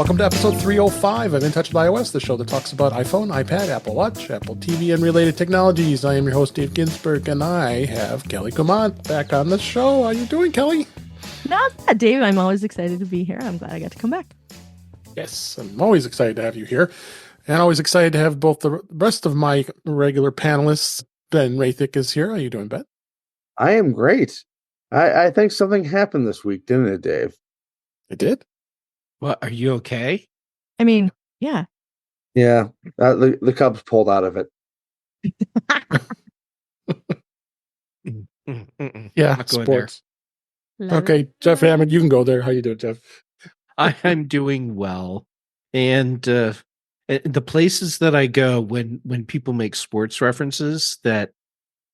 Welcome to episode 305 of In Touch with iOS, the show that talks about iPhone, iPad, Apple Watch, Apple TV, and related technologies. I am your host, Dave Ginsburg, and I have Kelly Guimont back on the show. How are you doing, Kelly? Not bad, Dave. I'm always excited to be here. I'm glad I got to come back. Yes, I'm always excited to have you here, and always excited to have both the rest of my regular panelists. Ben Roethig is here. How are you doing, Ben? I am great. I think something happened this week, didn't it, Dave? It did? Well, are you okay? I mean, yeah. Yeah, the Cubs pulled out of it. Yeah, Not going sports. Okay, Jeff Hammond, you can go there. How you doing, Jeff? I'm doing well. And the places that I go when people make sports references that,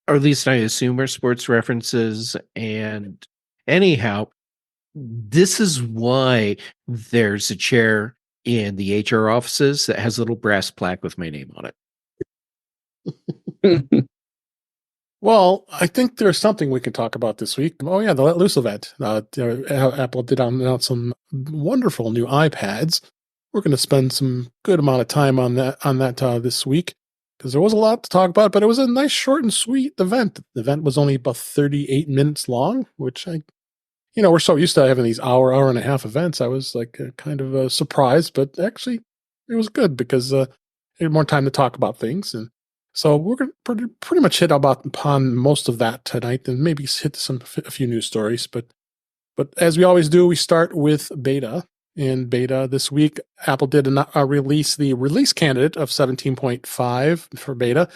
or at least I assume are sports references, and anyhow, this is why there's a chair in the HR offices that has a little brass plaque with my name on it. Well, I think there's something we can talk about this week. Oh, yeah, the Let Loose event. Apple did announce some wonderful new iPads. We're going to spend some good amount of time on that this week because there was a lot to talk about, but it was a nice, short and sweet event. The event was only about 38 minutes long, which we're so used to having these hour and a half events. I was like kind of surprised, but actually it was good because I had more time to talk about things. And so we're going to pretty much hit upon most of that tonight and maybe hit a few news stories. But as we always do, we start with beta. In beta this week, Apple did release the release candidate of 17.5 for beta.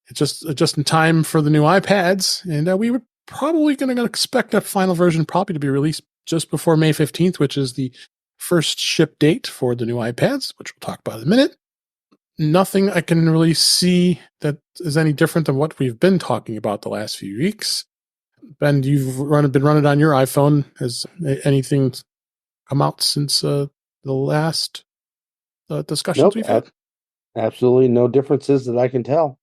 It's just in time for the new iPads. And we were probably going to expect that final version probably to be released just before May 15th, which is the first ship date for the new iPads, which we'll talk about in a minute. Nothing I can really see that is any different than what we've been talking about the last few weeks. Ben, you've been running on your iPhone. Has anything come out since the last discussions we've had? Absolutely no differences that I can tell.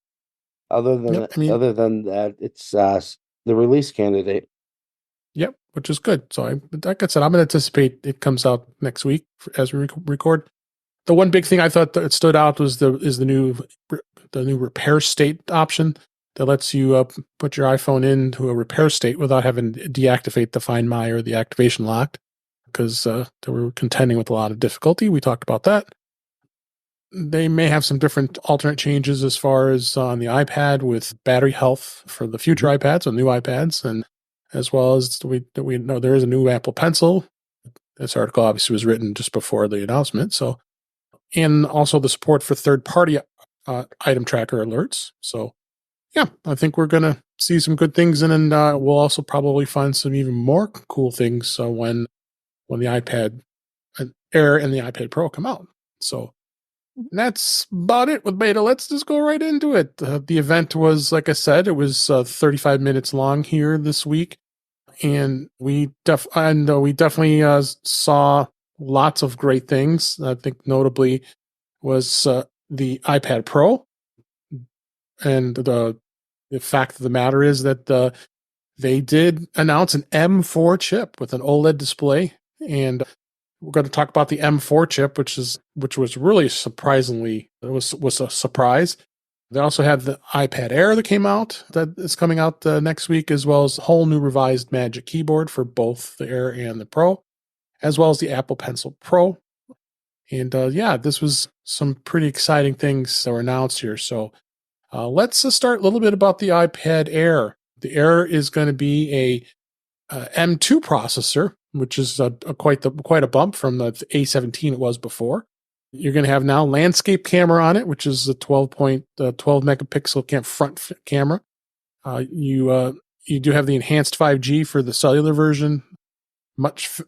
Other than that, it's the release candidate. Yep, which is good. So, like I said, I'm going to anticipate it comes out next week as we record. The one big thing I thought that stood out was the new repair state option that lets you put your iPhone into a repair state without having to deactivate the Find My or the activation lock because they were contending with a lot of difficulty. We talked about that. They may have some different alternate changes as far as on the iPad with battery health for the future iPads or new iPads, and as well as we know there is a new Apple Pencil. This article obviously was written just before the announcement. So, and also the support for third-party item tracker alerts. So, yeah, I think we're going to see some good things, and then we'll also probably find some even more cool things when the iPad Air and the iPad Pro come out. So. And that's about it with beta. Let's just go right into it. The event was, like I said, it was 35 minutes long here this week, and we definitely saw lots of great things. I think notably was the iPad Pro, and the fact of the matter is that they did announce an M4 chip with an OLED display, and we're going to talk about the M4 chip, which was really surprisingly, it was a surprise. They also had the iPad Air that came out, that is coming out next week, as well as a whole new revised Magic Keyboard for both the Air and the Pro, as well as the Apple Pencil Pro. And this was some pretty exciting things that were announced here. So let's start a little bit about the iPad Air. The Air is going to be a M2 processor, which is quite a bump from the A17 it was before. You're going to have now landscape camera on it, which is a 12 megapixel front camera. You do have the enhanced 5G for the cellular version, much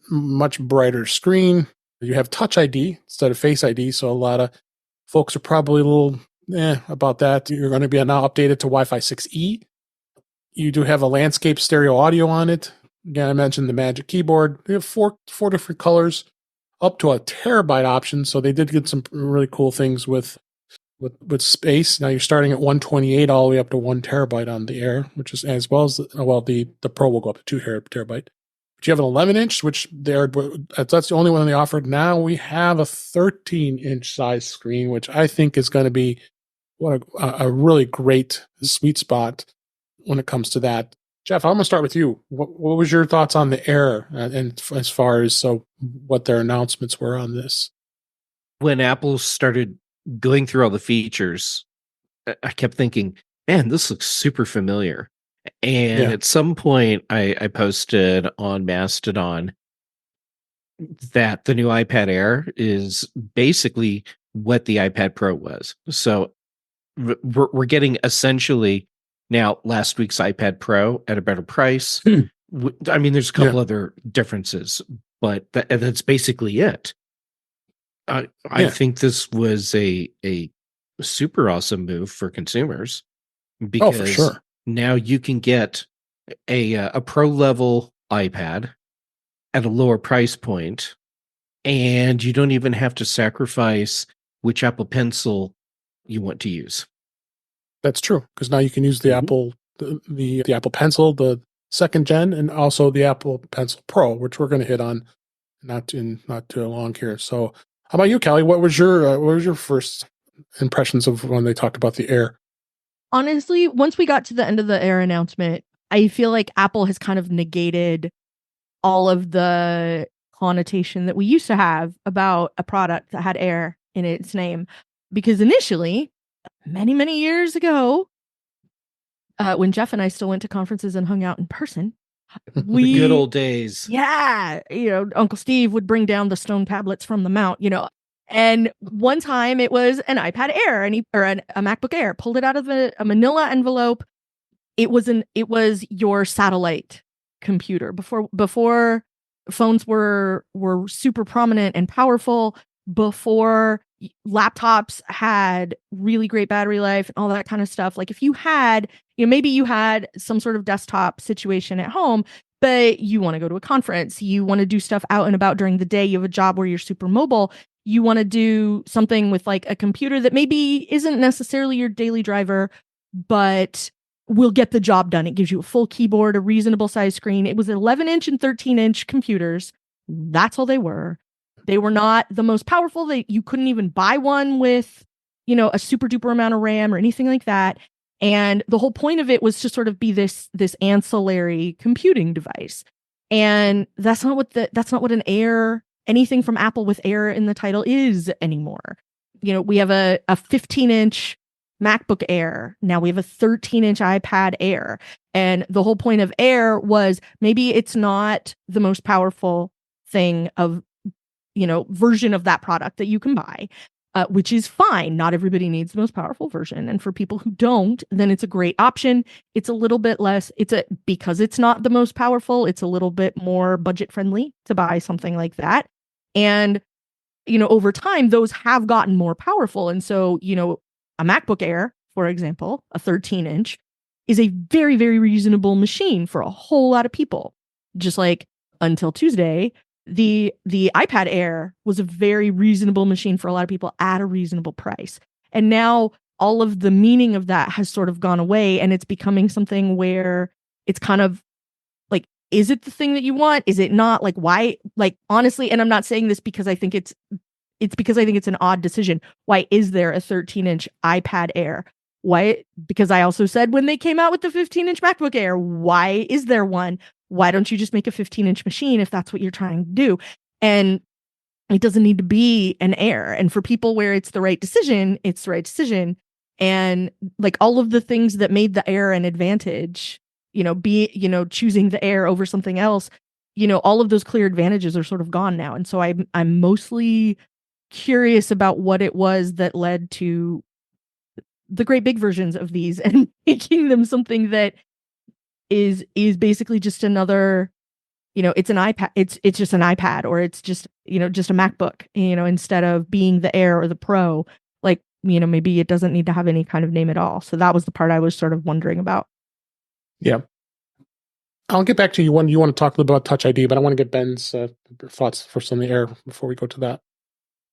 brighter screen. You have Touch ID instead of Face ID, so a lot of folks are probably a little about that. You're going to be now updated to Wi-Fi 6E. You do have a landscape stereo audio on it. Again, I mentioned the Magic Keyboard. We have four different colors, up to a terabyte option. So they did get some really cool things with space. Now you're starting at 128 all the way up to 1 terabyte on the Air, which is as well as the Pro will go up to 2 terabyte, you have an 11-inch, which that's the only one they offered. Now we have a 13-inch size screen, which I think is going to be a really great sweet spot when it comes to that. Jeff, I'm going to start with you. What was your thoughts on the Air, and as far as what their announcements were on this? When Apple started going through all the features, I kept thinking, man, this looks super familiar. And at some point, I posted on Mastodon that the new iPad Air is basically what the iPad Pro was. So we're getting essentially now last week's iPad Pro at a better price. I mean, there's a couple other differences, but that's basically it. I think this was a super awesome move for consumers because for sure. Now you can get a pro level iPad at a lower price point, and you don't even have to sacrifice which Apple Pencil you want to use. That's true, because now you can use the Apple the Apple Pencil, the second gen, and also the Apple Pencil Pro, which we're going to hit on not too long here. So, how about you, Kelly? What was your first impressions of when they talked about the Air? Honestly, once we got to the end of the Air announcement, I feel like Apple has kind of negated all of the connotation that we used to have about a product that had Air in its name. Because initially, many, many years ago, when Jeff and I still went to conferences and hung out in person, the good old days. Yeah. Uncle Steve would bring down the stone tablets from the mount, And one time it was an iPad Air a MacBook Air, pulled it out of a manila envelope. It was your satellite computer before phones were super prominent and powerful, before laptops had really great battery life and all that kind of stuff. Like if you had, maybe you had some sort of desktop situation at home, but you want to go to a conference, you want to do stuff out and about during the day, you have a job where you're super mobile, you want to do something with like a computer that maybe isn't necessarily your daily driver, but will get the job done. It gives you a full keyboard, a reasonable size screen. It was 11-inch and 13-inch computers. That's all they were. They were not the most powerful. You couldn't even buy one with, a super duper amount of RAM or anything like that. And the whole point of it was to sort of be this ancillary computing device. And that's not what an Air, anything from Apple with Air in the title is anymore. We have a 15-inch MacBook Air. Now we have a 13-inch iPad Air. And the whole point of Air was maybe it's not the most powerful thing of, version of that product that you can buy, which is fine. Not everybody needs the most powerful version. And for people who don't, then it's a great option. It's a little bit less, because it's not the most powerful, it's a little bit more budget friendly to buy something like that. And, over time, those have gotten more powerful. And so, a MacBook Air, for example, a 13-inch, is a very, very reasonable machine for a whole lot of people. Just like until Tuesday, the iPad Air was a very reasonable machine for a lot of people at a reasonable price. And now all of the meaning of that has sort of gone away, and it's becoming something where it's kind of like, is it the thing that you want? Is it not? Like, why? Like, honestly, and I'm not saying this because I think it's because I think it's an odd decision. Why is there a 13-inch iPad Air? Why? Because I also said when they came out with the 15-inch MacBook Air, why is there one? Why don't you just make a 15-inch machine if that's what you're trying to do? And it doesn't need to be an Air. And for people where it's the right decision, it's the right decision. And like all of the things that made the Air an advantage, choosing the Air over something else, all of those clear advantages are sort of gone now. And so I'm mostly curious about what it was that led to the great big versions of these and making them something that is basically just another, it's an iPad, it's just an iPad, or it's just, just a MacBook, instead of being the Air or the Pro, like, maybe it doesn't need to have any kind of name at all. So that was the part I was sort of wondering about. Yeah. I'll get back to you when you want to talk a little bit about Touch ID, but I want to get Ben's thoughts first on the Air before we go to that.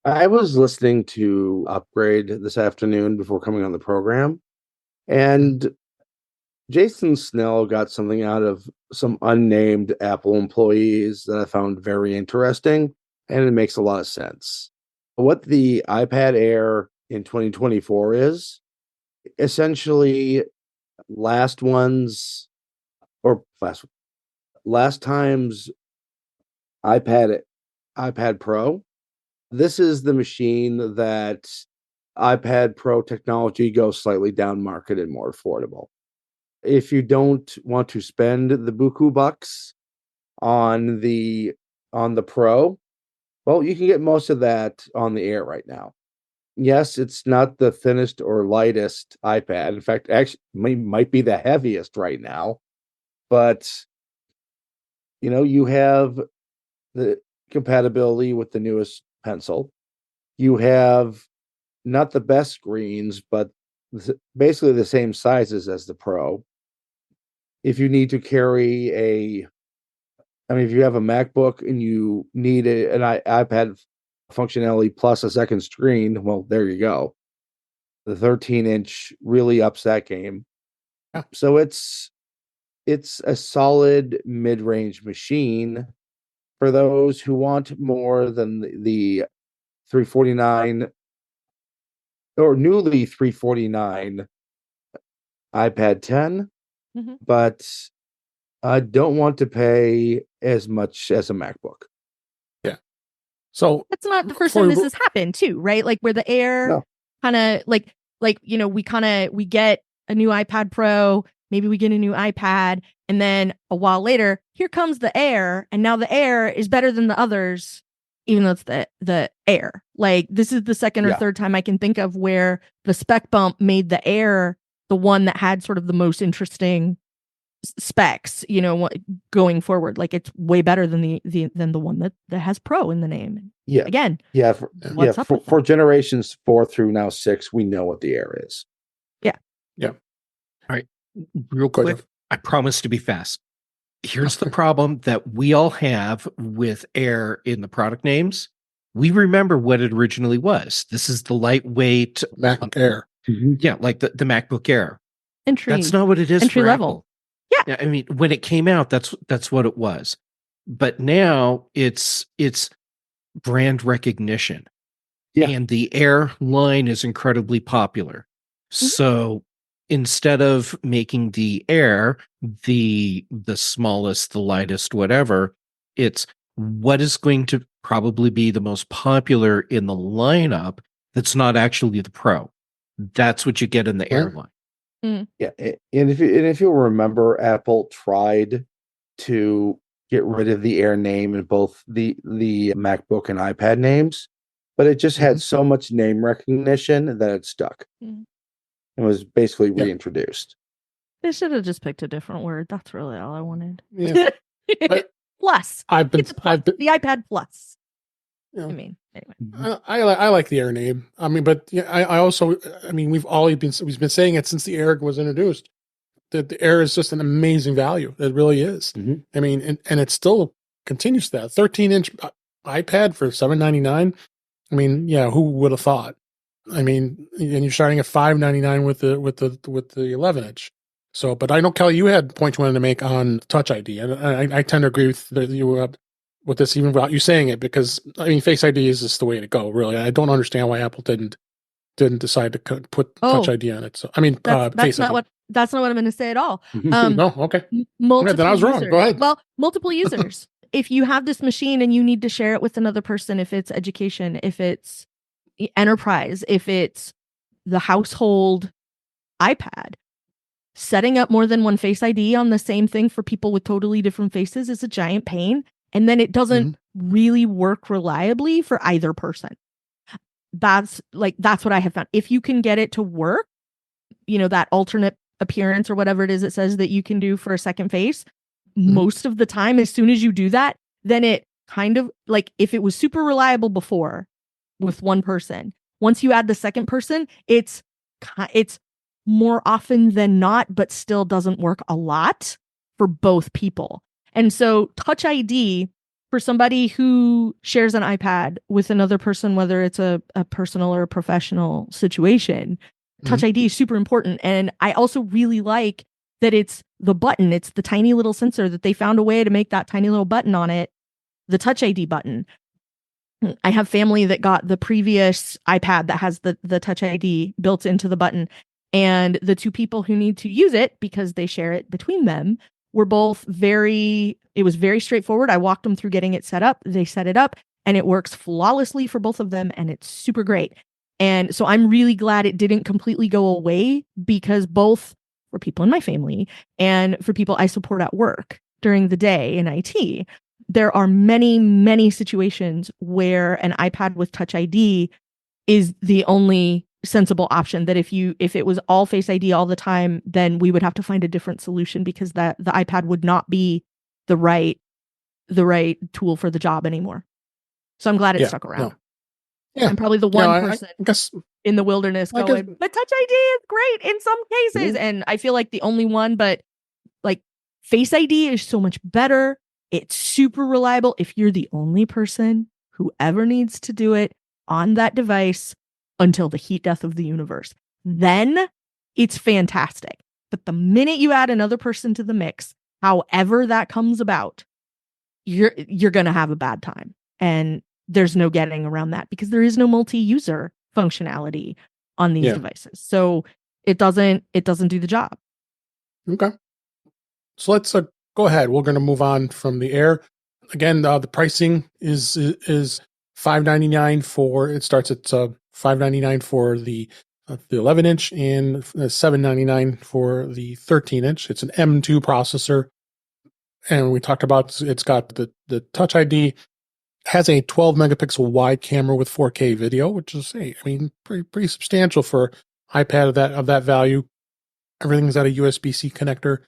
I was listening to Upgrade this afternoon before coming on the program, and Jason Snell got something out of some unnamed Apple employees that I found very interesting, and it makes a lot of sense. What the iPad Air in 2024 is essentially last time's iPad Pro. This is the machine that iPad Pro technology goes slightly down market and more affordable. If you don't want to spend the buku bucks on the Pro, well, you can get most of that on the Air right now. Yes, it's not the thinnest or lightest iPad. In fact, actually, might be the heaviest right now. But you have the compatibility with the newest pencil. You have not the best screens, but basically the same sizes as the Pro. If you need to carry if you have a MacBook and you need an iPad functionality plus a second screen, well, there you go. The 13-inch really ups that game. Yeah. So it's a solid mid-range machine for those who want more than the $349 or newly $349 iPad 10, but I don't want to pay as much as a MacBook. Yeah. So that's not the first time this has happened too, right? Like where the Air kind of we get a new iPad Pro, maybe we get a new iPad, and then a while later, here comes the Air, and now the Air is better than the others, even though it's the Air. Like this is the second or third time I can think of where the spec bump made the Air the one that had sort of the most interesting specs, going forward. Like it's way better than the one that has Pro in the name. Yeah. Again. Yeah. For generations 4 through now 6, we know what the Air is. Yeah. Yeah. All right. Real quick. I promise to be fast. Here's the problem that we all have with Air in the product names. We remember what it originally was. This is the lightweight MacBook Air. Yeah, like the MacBook Air. Entry. That's not what it is entry for level. Apple. Yeah. I mean, when it came out, that's what it was. But now it's brand recognition. Yeah. And the Air line is incredibly popular. So instead of making the Air the smallest, the lightest, whatever, it's what is going to probably be the most popular in the lineup that's not actually the Pro. That's what you get in the Air line. Yeah, and if you'll remember, Apple tried to get rid of the Air name in both the MacBook and iPad names, but it just had so much name recognition that it stuck. It was basically reintroduced. They should have just picked a different word. That's really all I wanted. Yeah. Plus. The iPad Plus. Yeah. I mean, anyway. I like the Air name. I mean, but I also we've been saying it since the Air was introduced that the Air is just an amazing value. It really is. I mean, and it still continues that 13-inch iPad for $799. I mean, yeah, who would have thought? I mean, and you're starting at $599 with the 11-inch. So, but I know, Kelly, you had points you wanted to make on Touch ID, and I tend to agree with you with this, even without you saying it, because I mean, Face ID is just the way to go. Really, I don't understand why Apple didn't decide to put Touch ID on it. So, I mean, that's not what I'm going to say at all. No, okay. Multiple then I was wrong. users. Go ahead. Well, multiple users. If you have this machine and you need to share it with another person, if it's education, if it's enterprise, if it's the household iPad, setting up more than one Face ID on the same thing for people with totally different faces is a giant pain. And then it doesn't really work reliably for either person. That's what I have found. If you can get it to work, that alternate appearance or whatever it is it says that you can do for a second face, most of the time, as soon as you do that, then it kind of if it was super reliable before with one person, once you add the second person, it's more often than not, but still doesn't work a lot for both people. And so Touch ID for somebody who shares an iPad with another person, whether it's a personal or a professional situation, Touch ID is super important. And I also really like that it's the button. It's the tiny little sensor that they found a way to make that tiny little button on it, the Touch ID button. I have family that got the previous iPad that has the Touch ID built into the button. And the two people who need to use it, because they share it between them, were both it was very straightforward. I walked them through getting it set up. They set it up and it works flawlessly for both of them. And it's super great. And so I'm really glad it didn't completely go away, because both for people in my family and for people I support at work during the day in IT, there are many, many situations where an iPad with Touch ID is the only sensible option. That if it was all Face ID all the time, then we would have to find a different solution, because the iPad would not be the right tool for the job anymore. So I'm glad it stuck around. No. Yeah. I'm probably the one person I guess in the wilderness going, but Touch ID is great in some cases. And I feel like the only one, but like Face ID is so much better. It's super reliable. If you're the only person who ever needs to do it on that device until the heat death of the universe, then it's fantastic. But the minute you add another person to the mix, however that comes about, you're going to have a bad time. And there's no getting around that, because there is no multi-user functionality on these devices. So it doesn't do the job. Okay. So let's go ahead. We're going to move on from the Air. Again, the pricing is $599 for, it starts at $599 for the 11-inch and $799 for the 13-inch. It's an M2 processor. And we talked about, it's got the Touch ID, has a 12 megapixel wide camera with 4K video, which is, pretty substantial for iPad of that value. Everything's got a USB-C connector.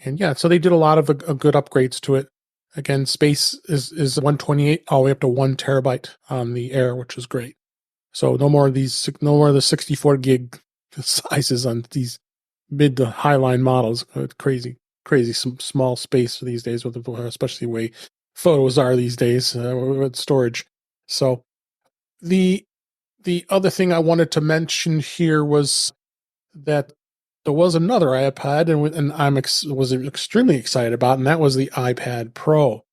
And so they did a lot of good upgrades to it. Again, space is 128 all the way up to 1 terabyte on the Air, which is great. So no more of the 64 gig sizes on these mid to high line models. Crazy some small space these days, especially the way photos are these days with storage. So the other thing I wanted to mention here was that there was another iPad, and I was extremely excited about, and that was the iPad Pro.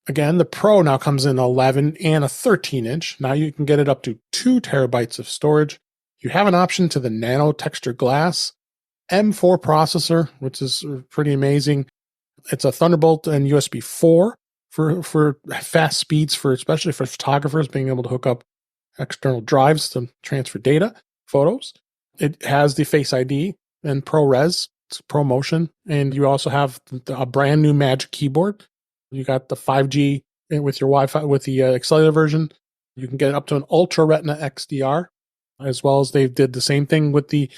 Again, the Pro now comes in 11 and a 13-inch. Now you can get it up to 2 terabytes of storage. You have an option to the nano texture glass, M4 processor, which is pretty amazing. It's a Thunderbolt and USB 4 for fast speeds, especially for photographers being able to hook up external drives to transfer data, photos. It has the Face ID and ProRes, it's ProMotion, and you also have a brand new Magic Keyboard. You got the 5G with your Wi-Fi with the accelerator version. You can get it up to an Ultra Retina XDR, as well as they did the same thing with the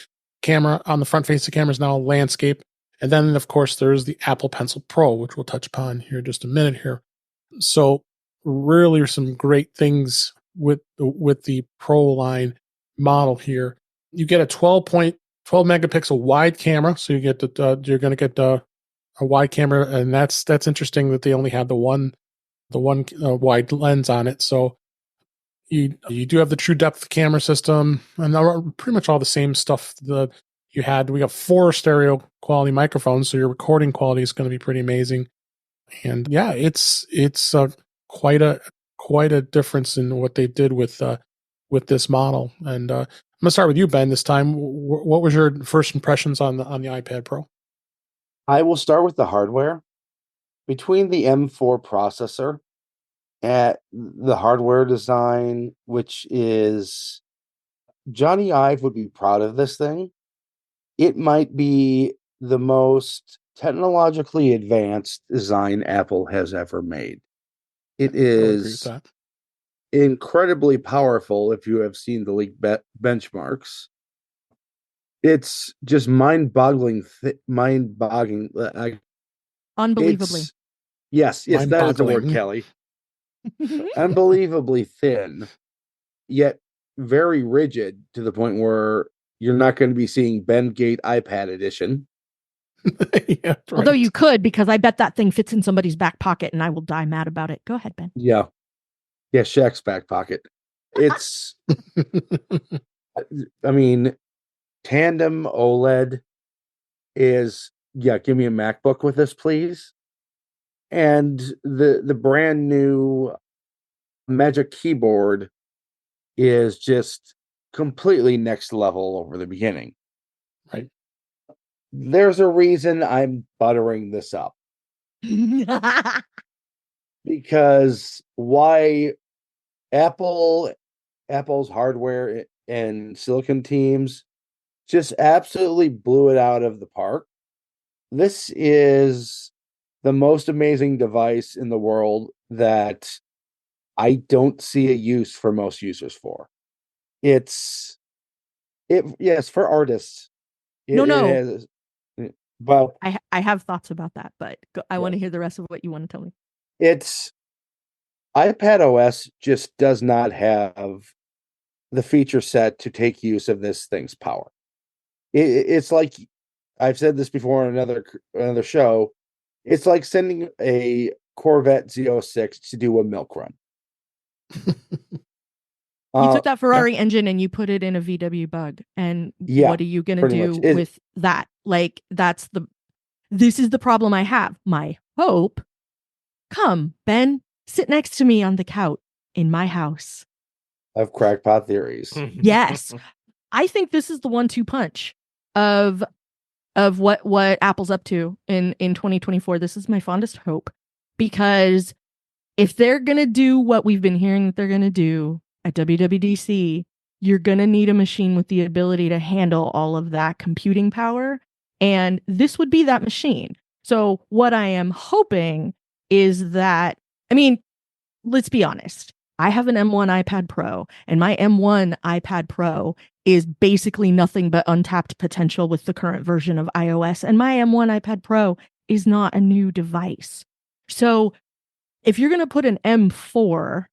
camera on the front face. The camera is now landscape, and then of course there's the Apple Pencil Pro, which we'll touch upon here in just a minute here. So really, some great things with the Pro line model here. You get a 12 megapixel wide camera, so you get you're going to get a wide camera, and that's interesting that they only have the one wide lens on it. So you do have the true depth camera system, and pretty much all the same stuff that you had. We got 4 stereo quality microphones, so your recording quality is going to be pretty amazing. And it's quite a difference in what they did with this model. And I'm gonna start with you, Ben, this time. What was your first impressions on the iPad Pro? I will start with the hardware. Between the M4 processor and the hardware design, which is, Johnny Ive would be proud of this thing. It might be the most technologically advanced design Apple has ever made. It is incredibly powerful. If you have seen the leaked benchmarks, it's just mind-boggling. Unbelievably. Yes, that is the word, Kelly. Unbelievably thin, yet very rigid, to the point where you're not going to be seeing Ben Gate iPad edition. Right. Although you could, because I bet that thing fits in somebody's back pocket and I will die mad about it. Go ahead, Ben. Yeah, Shaq's back pocket. It's, tandem OLED is give me a MacBook with this, please. And the brand new Magic Keyboard is just completely next level over the beginning. Right. There's a reason I'm buttering this up. Because why Apple's hardware and silicon teams just absolutely blew it out of the park. This is the most amazing device in the world that I don't see a use for most users for. Yes, for artists. No. It has, but I have thoughts about that, but I want to hear the rest of what you want to tell me. It's iPadOS just does not have the feature set to take use of this thing's power. It's like, I've said this before on another show. It's like sending a Corvette Z06 to do a milk run. You took that Ferrari engine and you put it in a VW Bug, and what are you going to do with that? Like, this is the problem I have. My hope. Come, Ben, sit next to me on the couch in my house. Of crackpot theories. Yes. I think this is the 1-2 punch of what Apple's up to in 2024. This is my fondest hope, because if they're going to do what we've been hearing that they're going to do at WWDC, you're going to need a machine with the ability to handle all of that computing power. And this would be that machine. So what I am hoping is that, I mean, let's be honest. I have an M1 iPad Pro, and my M1 iPad Pro is basically nothing but untapped potential with the current version of iOS. And my M1 iPad Pro is not a new device. So if you're going to put an M4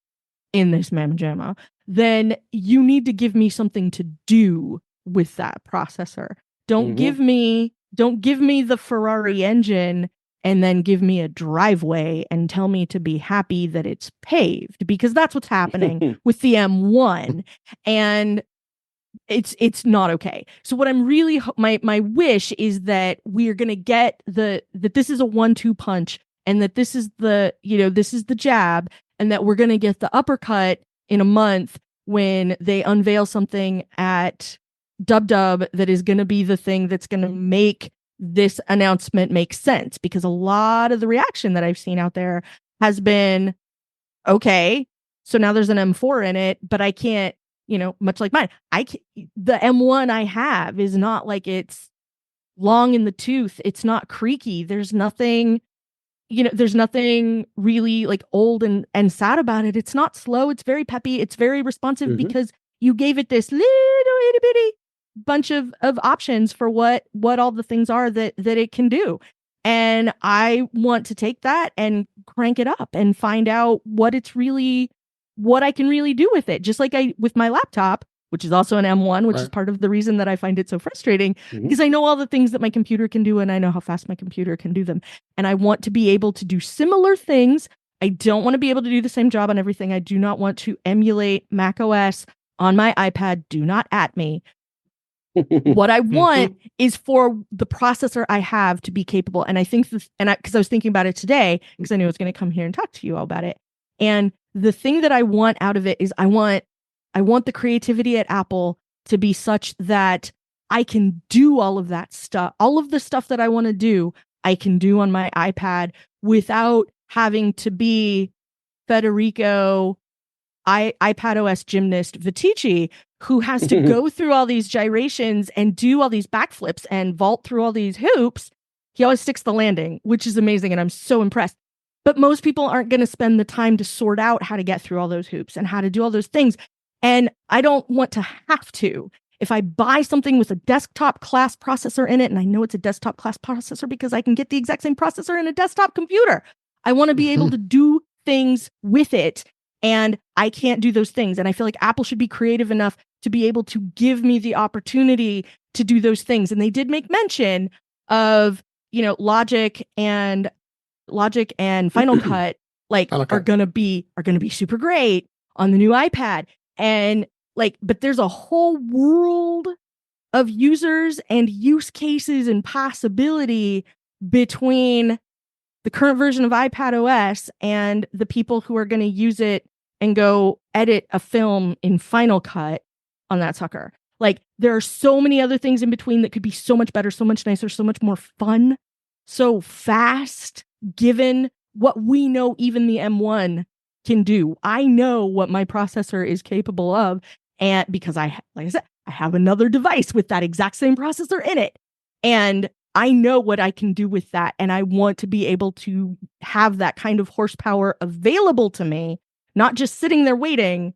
in this mamma jamma, then you need to give me something to do with that processor. Don't give me the Ferrari engine and then give me a driveway and tell me to be happy that it's paved, because that's what's happening with the M1, and it's not okay. So what I'm really my wish is that we are going to get that this is a 1-2 punch, and that this is the jab, and that we're going to get the uppercut in a month when they unveil something at Dub that is going to be the thing that's going to make this announcement make sense. Because a lot of the reaction that I've seen out there has been, okay, so now there's an M4 in it, but I can't, much like mine, the M1 I have is not like it's long in the tooth. It's not creaky. There's nothing really like old and sad about it. It's not slow. It's very peppy. It's very responsive because you gave it this little itty bitty bunch of options for what all the things are that it can do. And I want to take that and crank it up and find out what I can really do with it. Just like with my laptop, which is also an M1, which is part of the reason that I find it so frustrating, because I know all the things that my computer can do, and I know how fast my computer can do them. And I want to be able to do similar things. I don't want to be able to do the same job on everything. I do not want to emulate macOS on my iPad. Do not at me. What I want is for the processor I have to be capable. And I think because I was thinking about it today, because I knew I was going to come here and talk to you all about it. And the thing that I want out of it is I want the creativity at Apple to be such that I can do all of that stuff. All of the stuff that I want to do, I can do on my iPad without having to be Federico, iPadOS gymnast Vitici, who has to go through all these gyrations and do all these backflips and vault through all these hoops. He always sticks the landing, which is amazing, and I'm so impressed. But most people aren't going to spend the time to sort out how to get through all those hoops and how to do all those things. And I don't want to have to. If I buy something with a desktop class processor in it, and I know it's a desktop class processor because I can get the exact same processor in a desktop computer, I want to be able to do things with it. And I can't do those things. And I feel like Apple should be creative enough to be able to give me the opportunity to do those things. And they did make mention of, Logic and Final Cut are gonna be super great on the new iPad. And but there's a whole world of users and use cases and possibility between the current version of iPadOS and the people who are going to use it and go edit a film in Final Cut on that sucker. Like, there are so many other things in between that could be so much better, so much nicer, so much more fun, so fast, given what we know even the M1 can do. I know what my processor is capable of, and because like I said, I have another device with that exact same processor in it. And I know what I can do with that. And I want to be able to have that kind of horsepower available to me, not just sitting there waiting,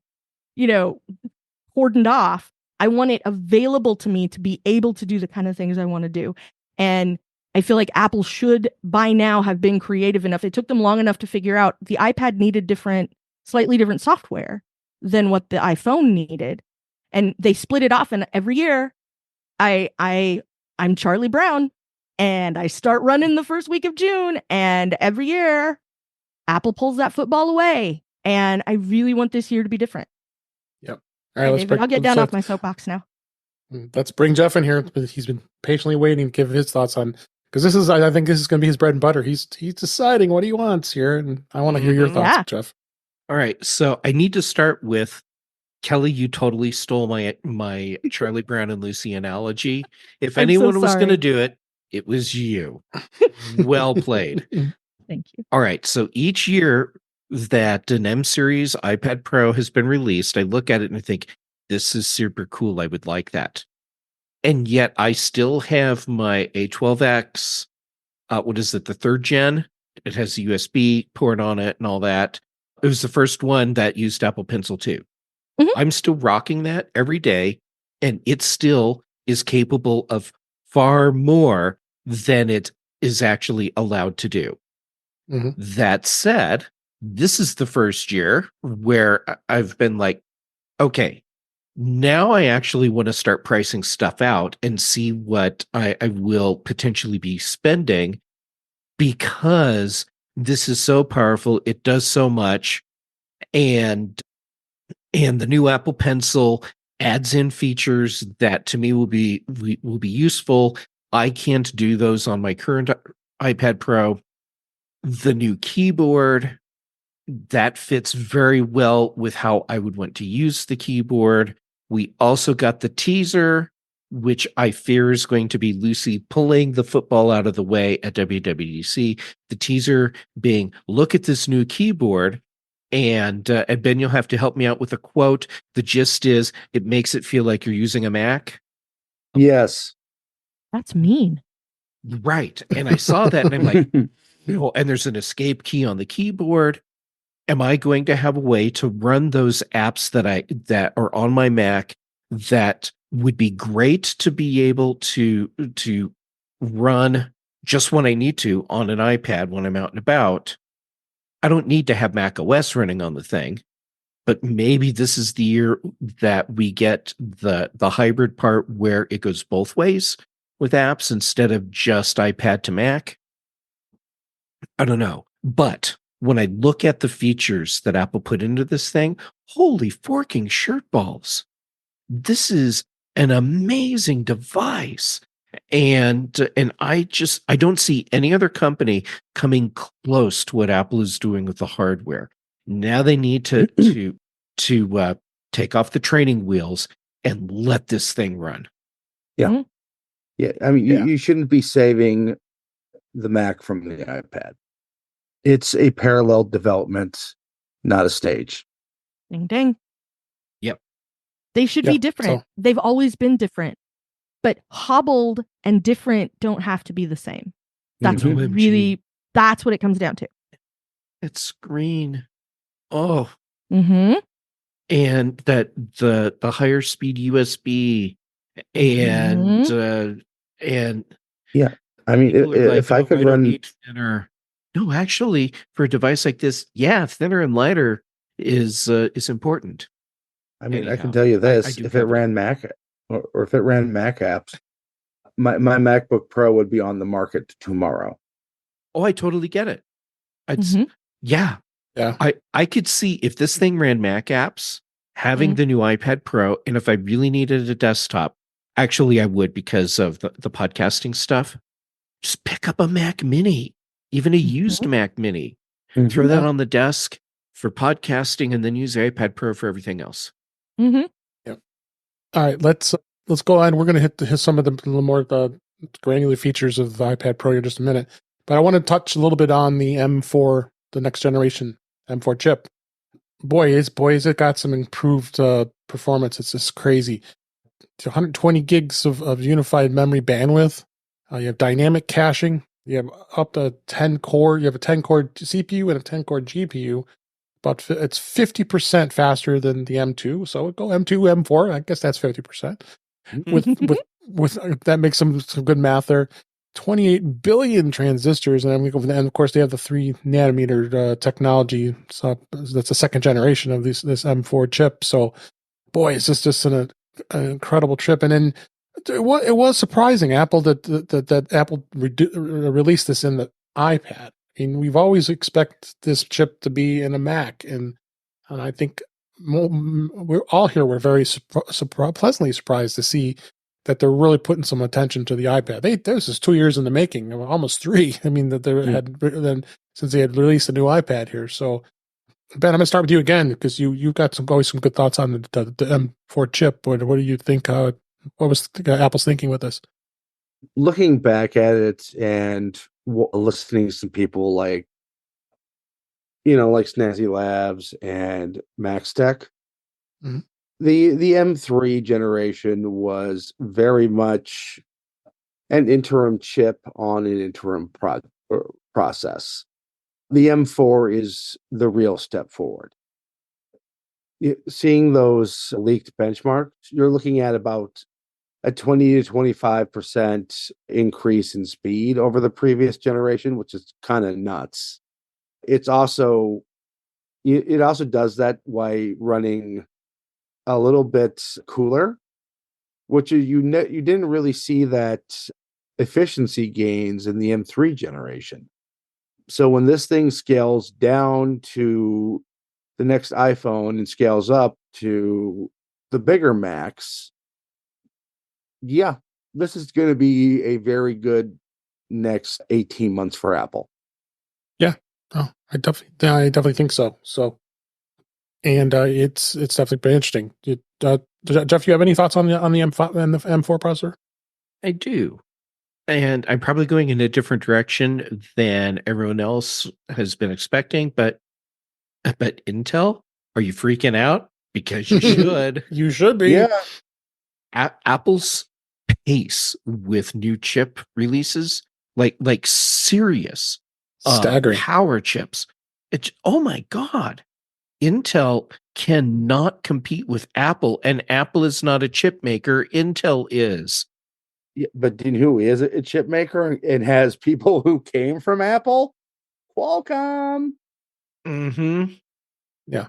cordoned off. I want it available to me to be able to do the kind of things I want to do. And I feel like Apple should by now have been creative enough. It took them long enough to figure out the iPad needed slightly different software than what the iPhone needed. And they split it off. And every year I'm Charlie Brown and I start running the first week of June. And every year Apple pulls that football away. And I really want this year to be different. Yep. All right, David, I'll get down off my soapbox now. Let's bring Jeff in here. He's been patiently waiting to give his thoughts on, because I think this is going to be his bread and butter. He's deciding what he wants here, and I want to hear your thoughts, Jeff. All right, so I need to start with Kelly. You totally stole my Charlie Brown and Lucy analogy. If anyone was going to do it, it was you. Well played. Thank you. All right, so each year that an M series iPad Pro has been released, I look at it and I think, this is super cool. I would like that. And yet I still have my A12X. What is it? The third gen. It has a USB port on it and all that. It was the first one that used Apple Pencil 2. Mm-hmm. I'm still rocking that every day. And it still is capable of far more than it is actually allowed to do. Mm-hmm. That said, this is the first year where I've been like, okay, now I actually want to start pricing stuff out and see what I will potentially be spending, because this is so powerful. It does so much. And the new Apple Pencil adds in features that to me will be useful. I can't do those on my current iPad Pro. The new keyboard, that fits very well with how I would want to use the keyboard. We also got the teaser, which I fear is going to be Lucy pulling the football out of the way at WWDC. The teaser being, look at this new keyboard. And Ben, you'll have to help me out with a quote. The gist is, it makes it feel like you're using a Mac. Yes. That's mean. Right. And I saw that and I'm like, and there's an escape key on the keyboard. Am I going to have a way to run those apps that are on my Mac that would be great to be able to run just when I need to on an iPad when I'm out and about? I don't need to have Mac OS running on the thing, but maybe this is the year that we get the hybrid part where it goes both ways with apps instead of just iPad to Mac. I don't know, but when I look at the features that Apple put into this thing, holy forking shirt balls. This is an amazing device. And I don't see any other company coming close to what Apple is doing with the hardware. Now they need to take off the training wheels and let this thing run. Yeah. Mm-hmm. Yeah. I mean, you shouldn't be saving the Mac from the iPad. It's a parallel development, not a stage. Ding, ding. Yep. They should be different. They've always been different. But hobbled and different don't have to be the same. That's that's what it comes down to. It's screen. Oh. Mm-hmm. And that the higher speed USB and yeah. I mean, if I could run thinner. No, actually, for a device like this, thinner and lighter is important. I mean, anyhow, I can tell you this: if it ran Mac or if it ran Mac apps, my MacBook Pro would be on the market tomorrow. Oh, I totally get it. Yeah. I could see if this thing ran Mac apps, having the new iPad Pro, and if I really needed a desktop, actually I would because of the podcasting stuff. just pick up a Mac Mini, even a used Mac Mini. Throw that on the desk for podcasting, and then use the iPad Pro for everything else. Mm-hmm. Yeah. All right, let's go on. We're going to hit some of the little more the granular features of the iPad Pro in just a minute, but I want to touch a little bit on the M4, the next generation M4 chip. Boy, is it got some improved performance. It's just crazy. 120 gigs of unified memory bandwidth. You have dynamic caching. You have up to 10 core. You have a 10 core CPU and a 10 core GPU. But it's 50% faster than the M2. So go M2, M4. I guess that's 50%. With that makes some good math there. 28 billion transistors, and of course they have the 3 nanometer technology. So that's the second generation of this M4 chip. So, boy, it's just an incredible chip. And then it was surprising Apple that Apple released this in the iPad. I mean, we've always expected this chip to be in a Mac, and I think we're all here. We're very pleasantly surprised to see that they're really putting some attention to the iPad. This is 2 years in the making, almost 3. I mean, that they had then since they had released a new iPad here. So, Ben, I'm going to start with you again because you've got always some good thoughts on the M4 chip. What do you think? What was Apple's thinking with this? Looking back at it and listening to some people like Snazzy Labs and Max Tech, the M3 generation was very much an interim chip on an interim process. The M4 is the real step forward. Seeing those leaked benchmarks, you're looking at about a 20 to 25% increase in speed over the previous generation, which is kind of nuts. It also does that while running a little bit cooler, which you didn't really see that efficiency gains in the M3 generation. So when this thing scales down to the next iPhone and scales up to the bigger Macs, yeah, this is going to be a very good next 18 months for Apple. Yeah, I definitely think so. So, and it's definitely been interesting. Jeff, you have any thoughts on the M5 and the M4 processor? I do, and I'm probably going in a different direction than everyone else has been expecting. But Intel, are you freaking out? Because you should. You should be. Yeah. Apple's pace with new chip releases, like serious staggering power chips. Oh my God. Intel cannot compete with Apple, and Apple is not a chip maker. Intel is. Yeah, but who is a chip maker and has people who came from Apple? Qualcomm. Mm-hmm. Yeah.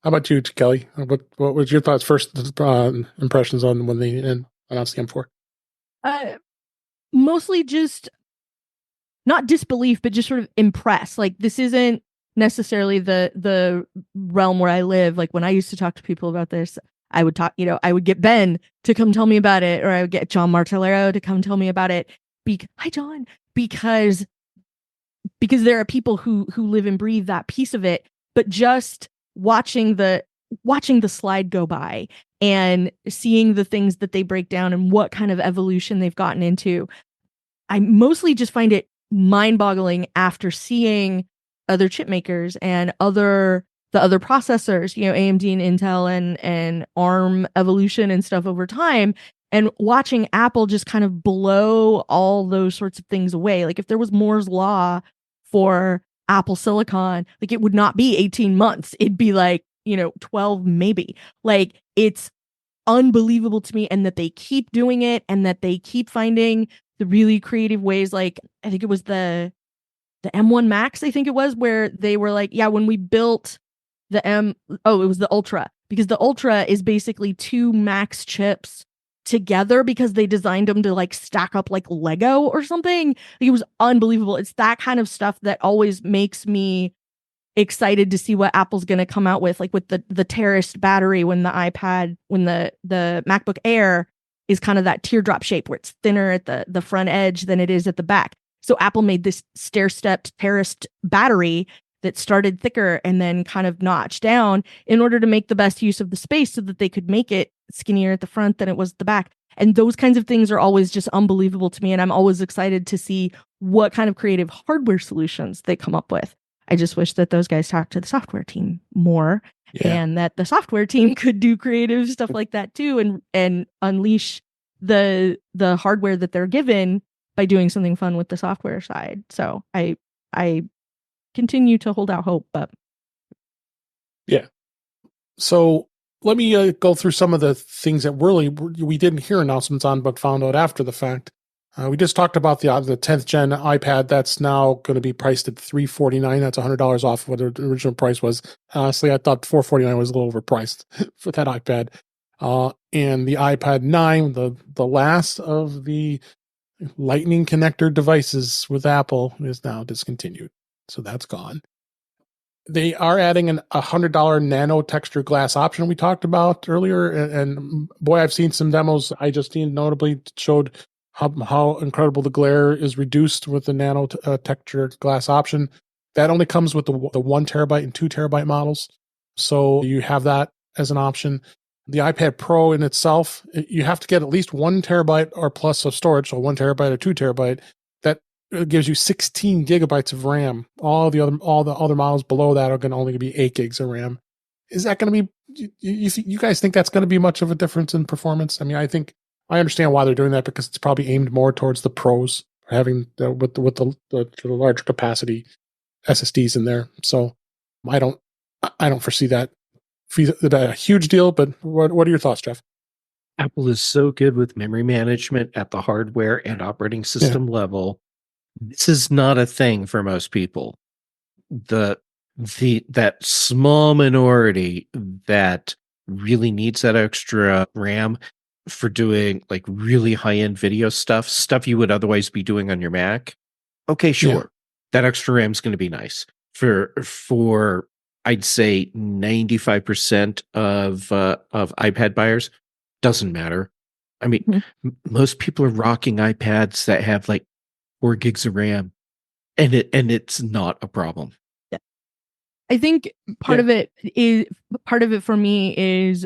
How about you, Kelly? What was your thoughts, first impressions on when they announced the M4? Mostly just not disbelief, but just sort of impressed. Like, this isn't necessarily the realm where I live. Like, when I used to talk to people about this, I would get Ben to come tell me about it, or I would get John Martellero to come tell me about it. Hi, John. Because there are people who live and breathe that piece of it. But just watching the slide go by and seeing the things that they break down and what kind of evolution they've gotten into, I mostly just find it mind-boggling after seeing other chip makers and the other processors, AMD and Intel and ARM evolution and stuff over time, and watching Apple just kind of blow all those sorts of things away. Like, if there was Moore's Law for Apple Silicon, like, it would not be 18 months. It'd be like, 12 maybe. Like, it's unbelievable to me, and that they keep doing it, and that they keep finding the really creative ways. Like, I think it was the M1 Max, I think it was, where they were like, yeah, when we built it was the Ultra, because the Ultra is basically 2 Max chips together because they designed them to like stack up like Lego or something. Like, it was unbelievable. It's that kind of stuff that always makes me excited to see what Apple's going to come out with, like with the terraced battery when the MacBook Air is kind of that teardrop shape where it's thinner at the front edge than it is at the back. So Apple made this stair-stepped terraced battery that started thicker and then kind of notched down in order to make the best use of the space so that they could make it skinnier at the front than it was at the back. And those kinds of things are always just unbelievable to me. And I'm always excited to see what kind of creative hardware solutions they come up with. I just wish that those guys talked to the software team more and that the software team could do creative stuff like that too and unleash the hardware that they're given by doing something fun with the software side. So I continue to hold out hope, but yeah. So let me go through some of the things that really we didn't hear announcements on, but found out after the fact. We just talked about the 10th gen iPad. That's now going to be priced at $349. That's $100 off what the original price was. Honestly, I thought $449 was a little overpriced for that iPad. And the iPad 9, the last of the Lightning connector devices with Apple, is now discontinued. So that's gone. They are adding a $100 nano texture glass option we talked about earlier. And boy, I've seen some demos. I just notably showed how incredible the glare is reduced with the nano texture glass option. That only comes with the 1 terabyte and 2 terabyte models. So you have that as an option. The iPad Pro in itself, you have to get at least 1 terabyte or plus of storage, so 1 terabyte or 2 terabyte. That gives you 16 gigabytes of RAM. All the other models below that are going to only be 8 gigs of RAM. Is that going to be? You guys think that's going to be much of a difference in performance? I mean, I understand why they're doing that because it's probably aimed more towards the pros, having with the large capacity SSDs in there. So I don't foresee that a huge deal. But what are your thoughts, Jeff? Apple is so good with memory management at the hardware and operating system level. This is not a thing for most people. That small minority that really needs that extra RAM for doing like really high-end video stuff you would otherwise be doing on your Mac. Okay, sure. Yeah. That extra RAM is going to be nice for I'd say 95% of iPad buyers. Doesn't matter. I mean, most people are rocking iPads that have like 4 gigs of RAM, and it's not a problem. Yeah. I think part of it for me is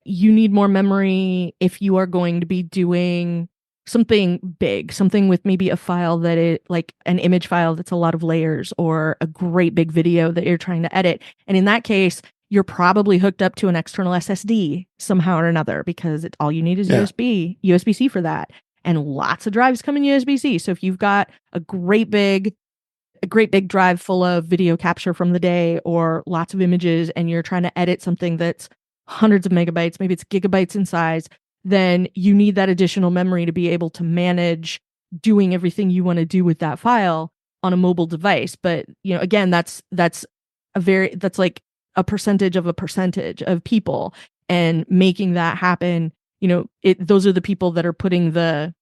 you need more memory if you are going to be doing something big, something with maybe a file that is like an image file that's a lot of layers, or a great big video that you're trying to edit. And in that case, you're probably hooked up to an external SSD somehow or another, because all you need is USB-C for that. And lots of drives come in USB-C. So if you've got a great big drive full of video capture from the day, or lots of images, and you're trying to edit something that's hundreds of megabytes, maybe it's gigabytes in size, then you need that additional memory to be able to manage doing everything you want to do with that file on a mobile device. But, again, that's like a percentage of people, and making that happen. Those are the people that are putting the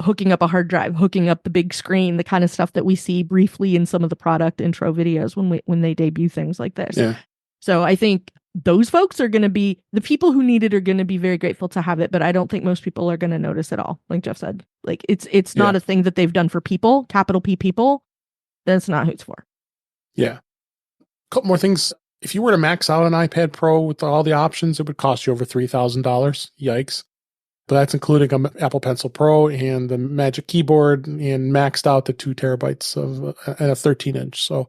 hooking up a hard drive, hooking up the big screen, the kind of stuff that we see briefly in some of the product intro videos when they debut things like this. Yeah. So I think those folks are going to be the people who need it, are going to be very grateful to have it, but I don't think most people are going to notice at all. Like Jeff said, like it's not a thing that they've done for people, capital P people. That's not who it's for. Yeah. A couple more things. If you were to max out an iPad Pro with all the options, it would cost you over $3,000. Yikes. But that's including an Apple Pencil Pro and the Magic Keyboard, and maxed out to 2 terabytes and a 13-inch. So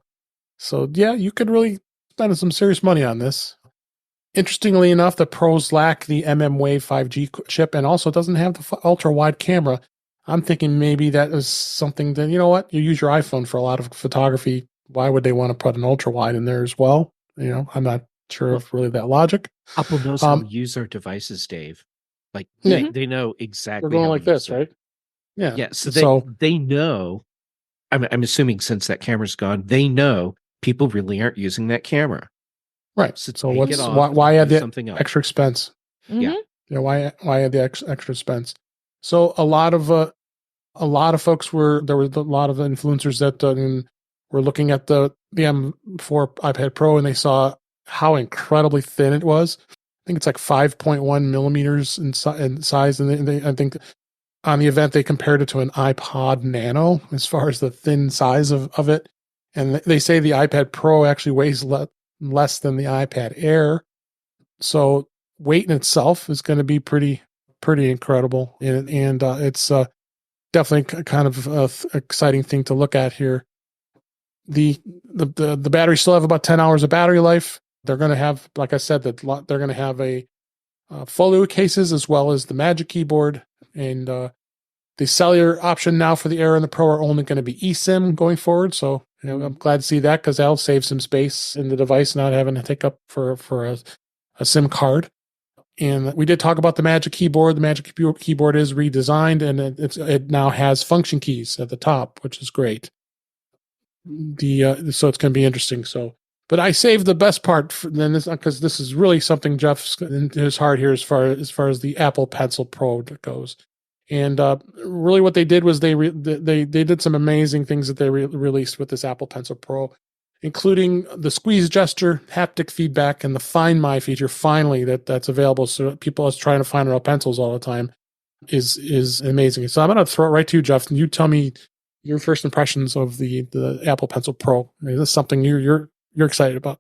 yeah, you could really spend some serious money on this. Interestingly enough, the Pros lack the mmWave 5G chip, and also doesn't have the ultra-wide camera. I'm thinking maybe that is something that, you use your iPhone for a lot of photography. Why would they want to put an ultra-wide in there as well? I'm not sure of really that logic. Apple knows how to use our devices, Dave. Like they know exactly. We're going like this, right? Yeah. Yeah. So they know. I'm assuming since that camera's gone, they know people really aren't using that camera. Right. So why add the extra expense? Yeah. Why add the extra expense? So a lot of folks there were a lot of influencers that were looking at the M4 iPad Pro, and they saw how incredibly thin it was. think it's like 5.1 millimeters in size. And I think on the event, they compared it to an iPod Nano as far as the thin size of it. And they say the iPad Pro actually weighs less than the iPad Air. So weight in itself is going to be pretty incredible. And it's definitely kind of exciting thing to look at here. The batteries still have about 10 hours of battery life. They're going to have, like I said, they're going to have a folio cases as well as the Magic Keyboard. And the cellular option now for the Air and the Pro are only going to be eSIM going forward. So I'm glad to see that because that'll save some space in the device, not having to take up for a SIM card. And we did talk about the Magic Keyboard. The Magic Keyboard is redesigned, and it now has function keys at the top, which is great. So it's going to be interesting. So, but I saved the best part for then this because this is really something Jeff's in his heart here as far as the Apple Pencil Pro goes. And really, what they did was they did some amazing things that they released with this Apple Pencil Pro, including the squeeze gesture, haptic feedback, and the Find My feature. Finally, that's available, so people are trying to find real pencils all the time is amazing. So I'm going to throw it right to you, Jeff, and you tell me your first impressions of the Apple Pencil Pro. Is this something you're excited about?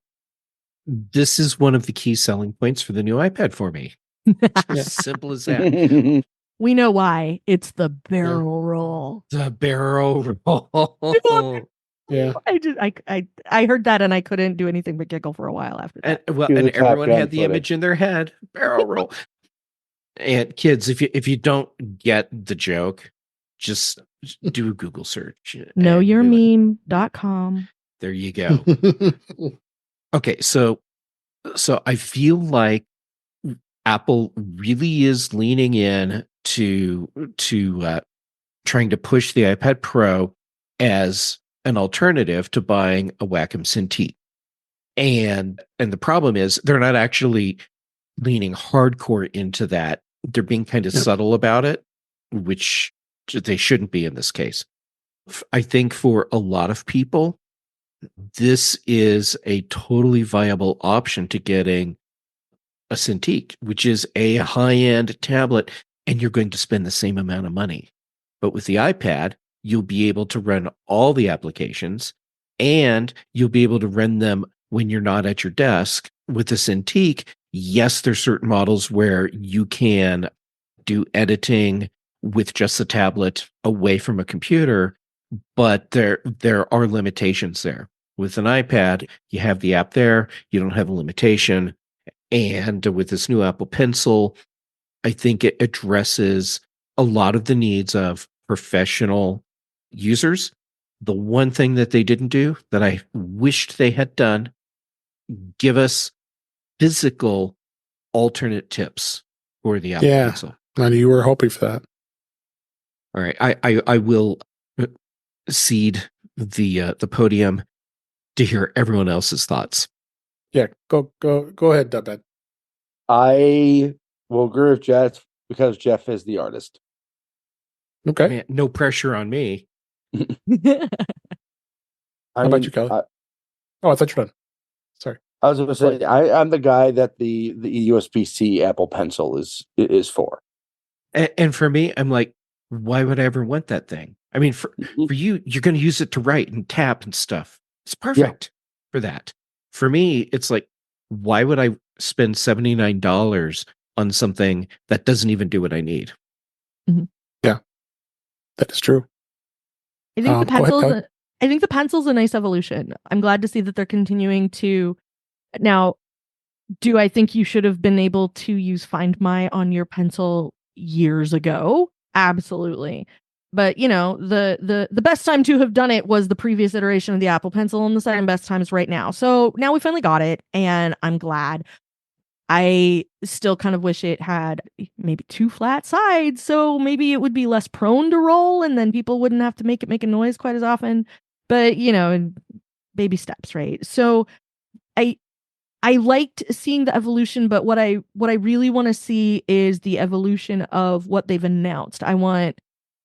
This is one of the key selling points for the new iPad for me. Simple as that. We know why. It's the barrel roll. The barrel roll. Yeah. I heard that and I couldn't do anything but giggle for a while after that. And everyone had the image in their head. Barrel roll. And kids, if you don't get the joke, just do a Google search. Knowyourmeme.com. There you go. Okay, so I feel like Apple really is leaning in to trying to push the iPad Pro as an alternative to buying a Wacom Cintiq. And the problem is they're not actually leaning hardcore into that. They're being kind of subtle about it, which they shouldn't be in this case. I think for a lot of people, this is a totally viable option to getting a Cintiq, which is a high-end tablet, and you're going to spend the same amount of money. But with the iPad, you'll be able to run all the applications, and you'll be able to run them when you're not at your desk. With the Cintiq, yes, there's certain models where you can do editing with just the tablet away from a computer, but there are limitations there. With an iPad, you have the app there, you don't have a limitation. And with this new Apple Pencil, I think it addresses a lot of the needs of professional users. The one thing that they didn't do that I wished they had done, give us physical alternate tips for the Apple Pencil. I knew you were hoping for that. All right, I will cede the podium to hear everyone else's thoughts. Yeah, go ahead, Ben. I will agree with Jeff because Jeff is the artist. Okay. Man, no pressure on me. How about you, Kelly? I thought you were done. Sorry. I was going to say, I'm the guy that the USB-C Apple Pencil is for. And for me, I'm like, why would I ever want that thing? I mean, for you, you're going to use it to write and tap and stuff. It's perfect for that. For me, it's like, why would I spend $79 on something that doesn't even do what I need? Mm-hmm. Yeah, that is true. I think the pencil's a nice evolution. I'm glad to see that they're continuing to. Now, do I think you should have been able to use Find My on your pencil years ago? Absolutely. But, the best time to have done it was the previous iteration of the Apple Pencil, and the second best time is right now. So now we finally got it, and I'm glad. I still kind of wish it had maybe 2 flat sides, so maybe it would be less prone to roll, and then people wouldn't have to make a noise quite as often. But, baby steps, right? So I liked seeing the evolution, but what I really want to see is the evolution of what they've announced. I want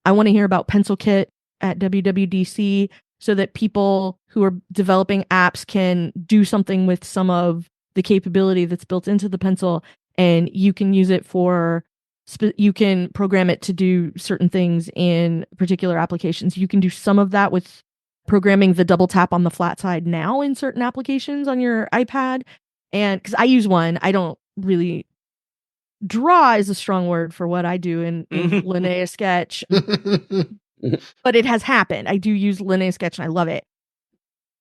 to hear about Pencil Kit at WWDC so that people who are developing apps can do something with some of the capability that's built into the pencil. and you can use it for you can program it to do certain things in particular applications. You can do some of that with programming the double tap on the flat side now in certain applications on your iPad. And because I use one, I don't really draw is a strong word for what I do in Linnea Sketch, but it has happened. I do use Linnea Sketch and I love it.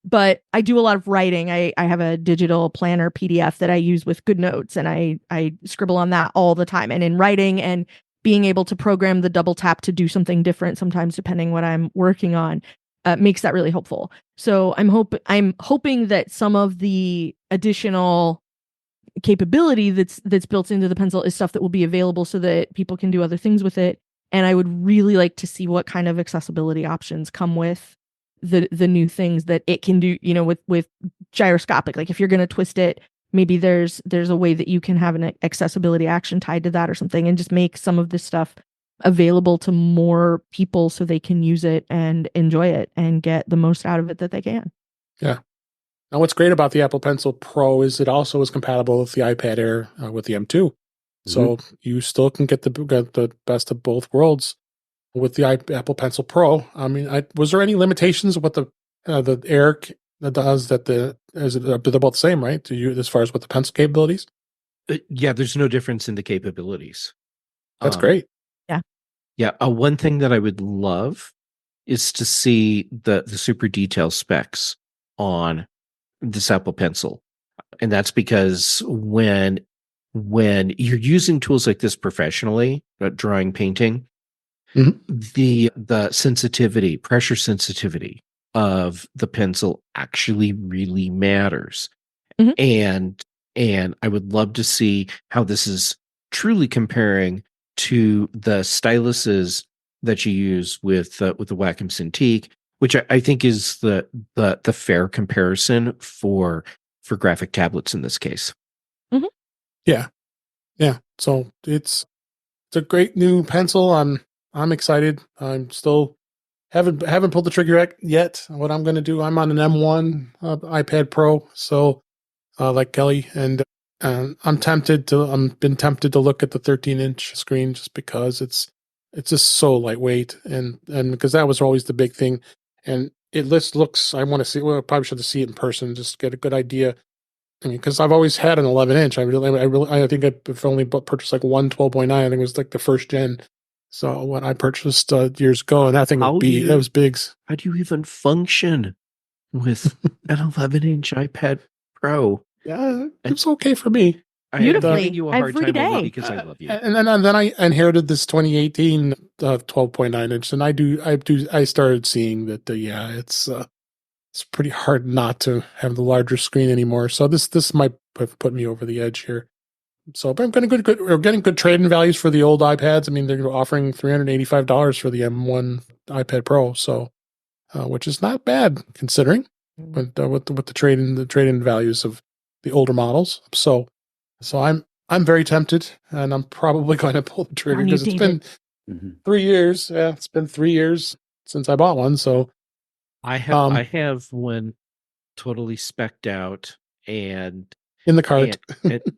But I do a lot of writing. I have a digital planner PDF that I use with GoodNotes, and I scribble on that all the time. And in writing and being able to program the double tap to do something different sometimes depending what I'm working on makes that really helpful. So I'm hoping that some of the additional capability that's built into the pencil is stuff that will be available so that people can do other things with it. And I would really like to see what kind of accessibility options come with the new things that it can do, with gyroscopic. Like if you're going to twist it, maybe there's a way that you can have an accessibility action tied to that or something, and just make some of this stuff available to more people so they can use it and enjoy it and get the most out of it that they can. Yeah. Now, what's great about the Apple Pencil Pro is it also is compatible with the iPad Air with the M2. So you still can get the best of both worlds with the Apple Pencil Pro. I mean, was there any limitations of what the Air does they're both the same, right? To you, as far as what the pencil capabilities? Yeah, there's no difference in the capabilities. That's great. Yeah. One thing that I would love is to see the super detailed specs on this Apple Pencil. And that's because when you're using tools like this professionally, drawing, painting, the sensitivity, pressure sensitivity of the pencil actually really matters. And I would love to see how this is truly comparing to the styluses that you use with the Wacom Cintiq, which I think is the fair comparison for graphic tablets in this case. Yeah. So it's a great new pencil. I'm excited. I'm still haven't pulled the trigger yet. What I'm going to do, I'm on an M1 iPad Pro. So like Kelly, and I'm been tempted to look at the 13-inch screen just because it's just so lightweight, and because that was always the big thing. And it looks. I want to see. Well, I probably should see it in person, just get a good idea. I mean, because I've always had an 11-inch. I think I've only purchased like one 12.9. I think it was like the first gen. So when I purchased years ago, and that thing that was big. How do you even function with an 11-inch iPad Pro? Yeah, it's okay for me. Beautifully, I'm giving you a hard every time over day. because I love you. And then I inherited this 2018 12.9 inch, and I started seeing that it's pretty hard not to have the larger screen anymore. So this might put me over the edge here. So, but I'm we're getting good trade-in values for the old iPads. I mean, they're offering $385 for the M1 iPad Pro, so which is not bad considering with the trade-in values of the older models. So I'm very tempted, and I'm probably going to pull the trigger because it's been 3 years. Yeah, it's been 3 years since I bought one. So I have one totally specced out and in the cart.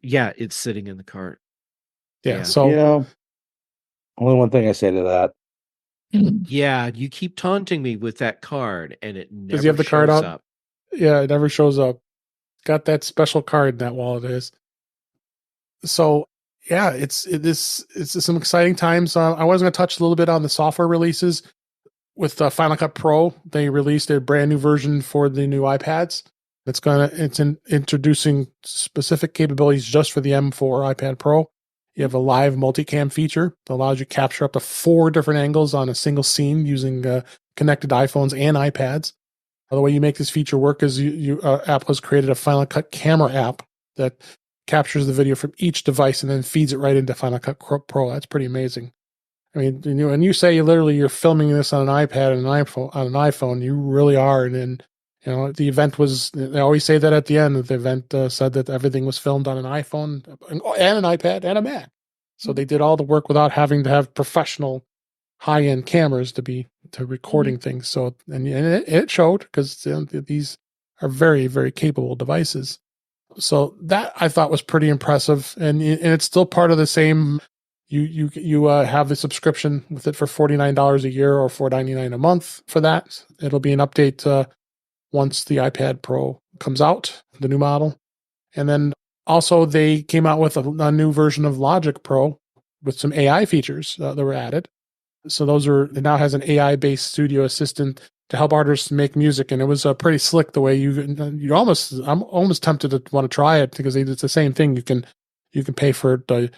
Yeah, it's sitting in the cart. Yeah. So only one thing I say to that. Yeah, you keep taunting me with that card, and it never does he have the card shows out? up. Yeah, it never shows up. Got that special card in that wallet is. So yeah, it's some exciting times. I was going to touch a little bit on the software releases with Final Cut Pro. They released a brand new version for the new iPads. It's introducing specific capabilities just for the M4 iPad Pro. You have a live multicam feature that allows you to capture up to 4 different angles on a single scene using connected iPhones and iPads. The way you make this feature work is Apple has created a Final Cut camera app that captures the video from each device and then feeds it right into Final Cut Pro. That's pretty amazing. I mean, when you say you're filming this on an iPad and an iPhone, you really are. And then, the event was, they always say that at the end of the event, said that everything was filmed on an iPhone and an iPad and a Mac. So they did all the work without having to have professional high-end cameras to recording things. So, and it showed because these are very, very capable devices. So that I thought was pretty impressive, and it's still part of the same. You have the subscription with it for $49 a year or $4.99 a month for that. It'll be an update once the iPad Pro comes out, the new model, and then also they came out with a new version of Logic Pro with some AI features that were added. So it now has an AI based studio assistant to help artists make music, and it was pretty slick the way I'm almost tempted to want to try it because it's the same thing. You can pay for it.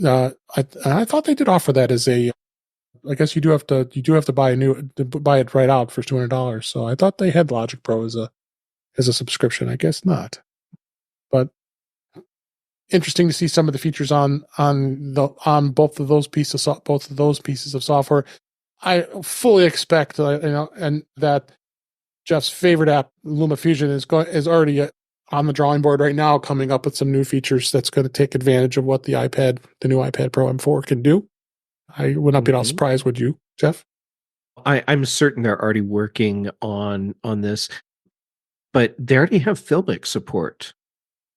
I thought they did offer that as a. I guess you do have to buy it right out for $200. So I thought they had Logic Pro as a subscription. I guess not, but interesting to see some of the features on both of those pieces of software. I fully expect and that Jeff's favorite app, LumaFusion, is already on the drawing board right now, coming up with some new features that's going to take advantage of what the new iPad Pro M4 can do. I would not be at all surprised, would you, Jeff? I'm certain they're already working on this, but they already have Filmic support.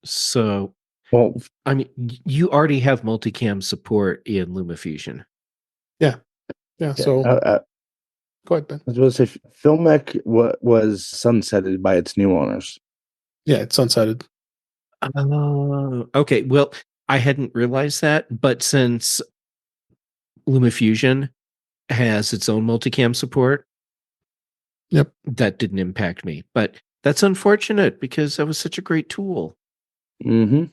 So, Well, I mean, you already have multicam support in LumaFusion. Yeah. So go ahead, Ben. I was going to say, Filmic was sunsetted by its new owners. Yeah, it's sunsetted. Okay. Well, I hadn't realized that, but since LumaFusion has its own multicam support, yep, that didn't impact me. But that's unfortunate because that was such a great tool. Mm-hmm.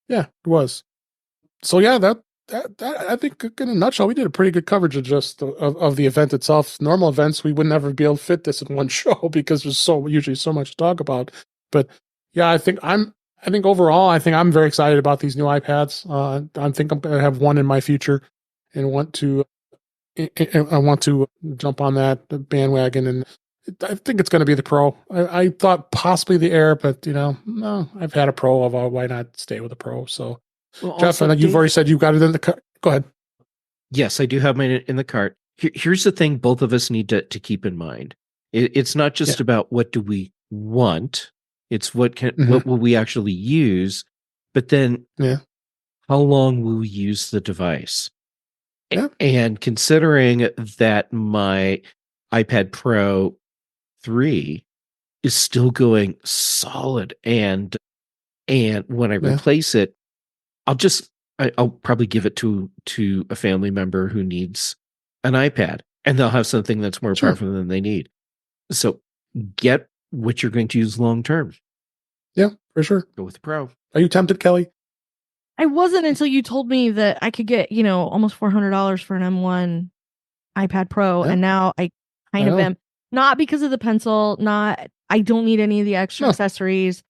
Yeah, it was. So yeah, that I think in a nutshell, we did a pretty good coverage of the event itself. Normal events, we would never be able to fit this in one show because there's usually so much to talk about. But yeah, I think overall, I'm very excited about these new iPads. I think I'm going to have one in my future, and I want to jump on that bandwagon. And I think it's going to be the Pro. I thought possibly the Air, but no, I've had a Pro. Why not stay with a Pro? So. Well, Jeff, also, you've already said you've got it in the cart. Go ahead. Yes, I do have mine in the cart. Here's the thing both of us need to keep in mind. It's not just about what do we want. It's what will we actually use, but then how long will we use the device? Yeah. And considering that my iPad Pro 3 is still going solid, and when I replace it, I'll probably give it to a family member who needs an iPad, and they'll have something that's more powerful than they need. So get what you're going to use long term. Yeah, for sure. Go with the Pro. Are you tempted, Kelly? I wasn't until you told me that I could get, almost $400 for an M1 iPad Pro, and now I kind of am. Not because of the pencil, I don't need any of the extra accessories.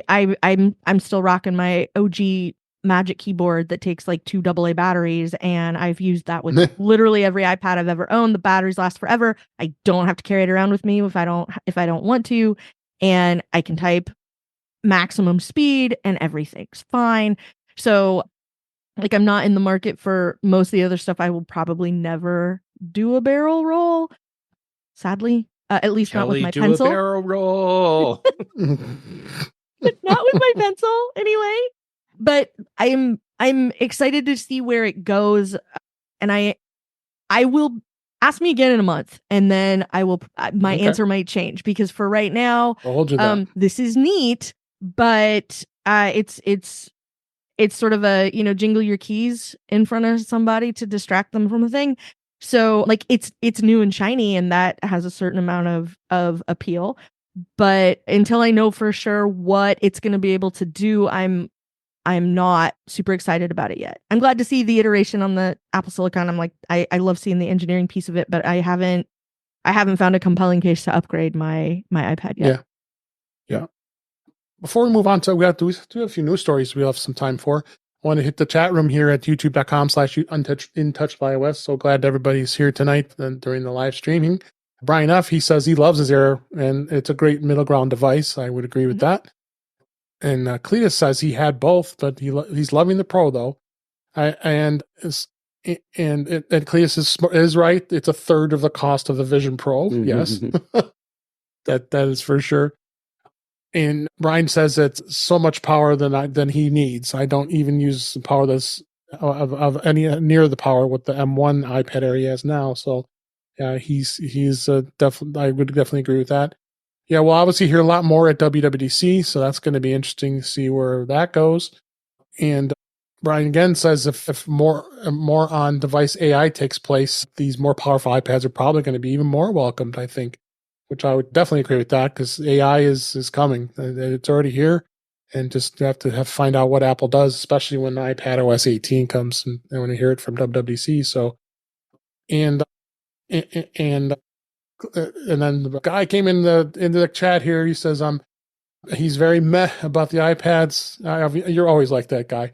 I'm still rocking my OG Magic keyboard that takes like 2 AA batteries, and I've used that with literally every iPad I've ever owned. The batteries last forever. I don't have to carry it around with me if I don't want to, and I can type maximum speed and everything's fine. So like I'm not in the market for most of the other stuff. I will probably never do a barrel roll, sadly. At least Kelly, not with my do pencil. A barrel roll. Not with my pencil anyway. But I'm excited to see where it goes, and I will ask me again in a month, and then I will my answer might change, because for right now, I'll hold you that. This is neat, but it's sort of a jingle your keys in front of somebody to distract them from a thing. So like it's new and shiny, and that has a certain amount of appeal. But until I know for sure what it's going to be able to do, I'm not super excited about it yet. I'm glad to see the iteration on the Apple Silicon. I'm like, I love seeing the engineering piece of it, but I haven't found a compelling case to upgrade my iPad yet. Yeah. Before we move on to, we have a few news stories we have some time for. I want to hit the chat room here at youtube.com/intouched So glad everybody's here tonight and during the live streaming. Brian F., he says he loves his Air, and it's a great middle ground device. I would agree with that. And Cletus says he had both, but he's loving the Pro though. And Cletus is right. It's a third of the cost of the Vision Pro. Yes, that is for sure. And Brian says it's so much power than he needs. I don't even use the power that's of any near the power with the M1 iPad Air he has now. So he's definitely, I would definitely agree with that. Yeah, we'll obviously hear a lot more at WWDC, so that's going to be interesting to see where that goes. And Brian again says if more on device AI takes place, these more powerful iPads are probably going to be even more welcomed, I think, which I would definitely agree with that because AI is coming. It's already here, and just have to find out what Apple does, especially when iPadOS 18 comes, and I want to hear it from WWDC. So, and then the guy came into the chat here. He says he's very meh about the iPads. You're always like that guy.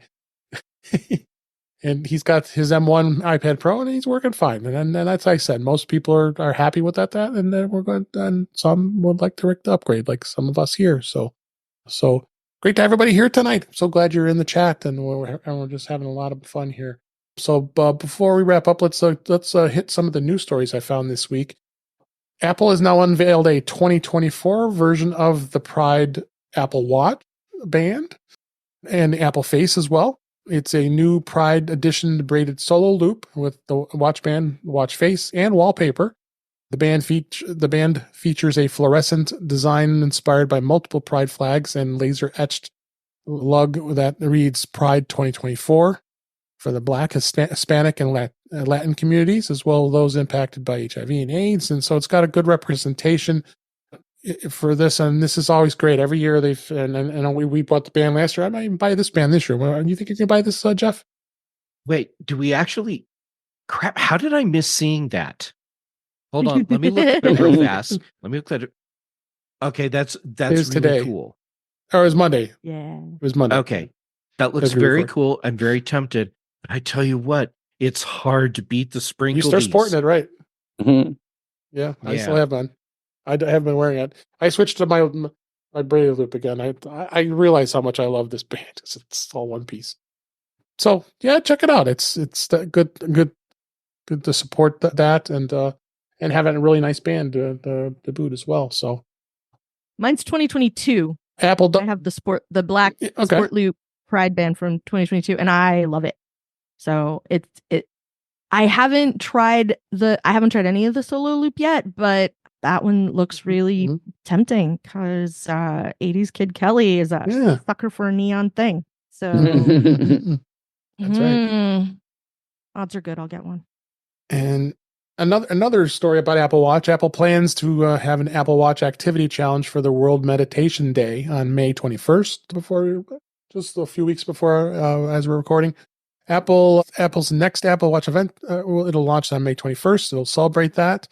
And he's got his M1 iPad Pro, and he's working fine. And that's I said, most people are happy with that. And then and some would like to upgrade, like some of us here. So great to have everybody here tonight. So glad you're in the chat, and we're just having a lot of fun here. So before we wrap up, let's hit some of the news stories I found this week. Apple has now unveiled a 2024 version of the Pride Apple Watch band and the Apple Face as well. It's a new Pride edition braided solo loop with the watch band, watch face, and wallpaper. The band features a fluorescent design inspired by multiple Pride flags and laser etched lug that reads Pride 2024 for the Black, Hispanic, and Latin communities, as well as those impacted by HIV and AIDS. And so it's got a good representation for this, and this is always great. Every year we bought the band last year. I might even buy this band this year. You think you can buy this, Jeff? Wait, do we actually? Crap! How did I miss seeing that? Hold on, let me look at it real fast. Let me look at it. Okay, that's really today. Cool. Or it was Monday. Yeah, it was Monday. Okay, that looks very cool. I'm very tempted. But I tell you what, it's hard to beat the sprinkles. You start sporting it, right? Mm-hmm. Yeah, I still have one. I have been wearing it. I switched to my braided loop again. I realize how much I love this band. It's all one piece. So yeah, check it out. It's good to support that and have a really nice band to boot as well. So mine's 2022. I have the black Sport Loop Pride band from 2022, and I love it. So I haven't tried any of the solo loop yet, but that one looks really tempting because 80s kid Kelly is a sucker for a neon thing. So that's right. Odds are good I'll get one. And another story about Apple Watch. Apple plans to have an Apple Watch activity challenge for the World Meditation Day on May 21st, just a few weeks before as we're recording. Apple's next Apple Watch event, it'll launch on May 21st. It'll celebrate that.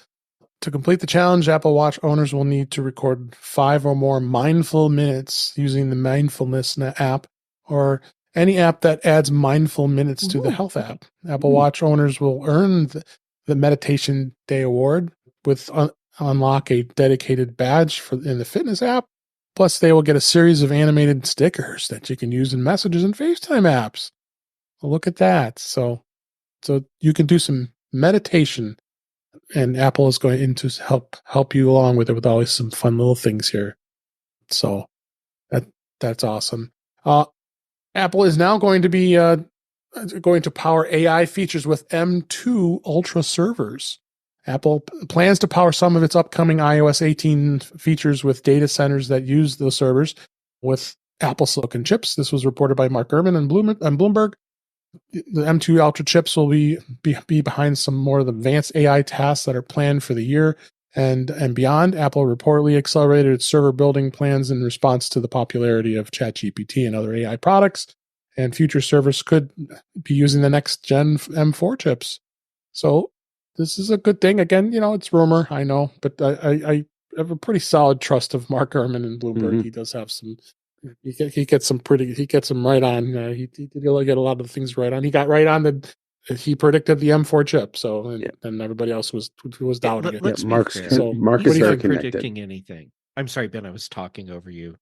To complete the challenge, Apple Watch owners will need to record 5 or more mindful minutes using the Mindfulness app or any app that adds mindful minutes to the Health app. Apple Watch owners will earn the Meditation Day Award with unlock a dedicated badge in the Fitness app. Plus, they will get a series of animated stickers that you can use in Messages and FaceTime apps. Well, look at that. So you can do some meditation. And Apple is going to help you along with it with always some fun little things here. So that's awesome. Apple is now going to be going to power AI features with M2 Ultra servers. Apple plans to power some of its upcoming iOS 18 features with data centers that use those servers with Apple silicon chips. This was reported by Mark Gurman and Bloomberg. The M2 Ultra chips will be behind some more of the advanced AI tasks that are planned for the year and beyond. Apple reportedly accelerated its server building plans in response to the popularity of ChatGPT and other AI products, and future servers could be using the next gen M4 chips. So this is a good thing. Again, it's rumor, I know, but I have a pretty solid trust of Mark Gurman and Bloomberg. Mm-hmm. He does have some. He gets them right on. He did get a lot of the things right on. He got right on he predicted the M4 chip. So and everybody else was doubting it. Let's Mark is very predicting anything. I'm sorry, Ben. I was talking over you.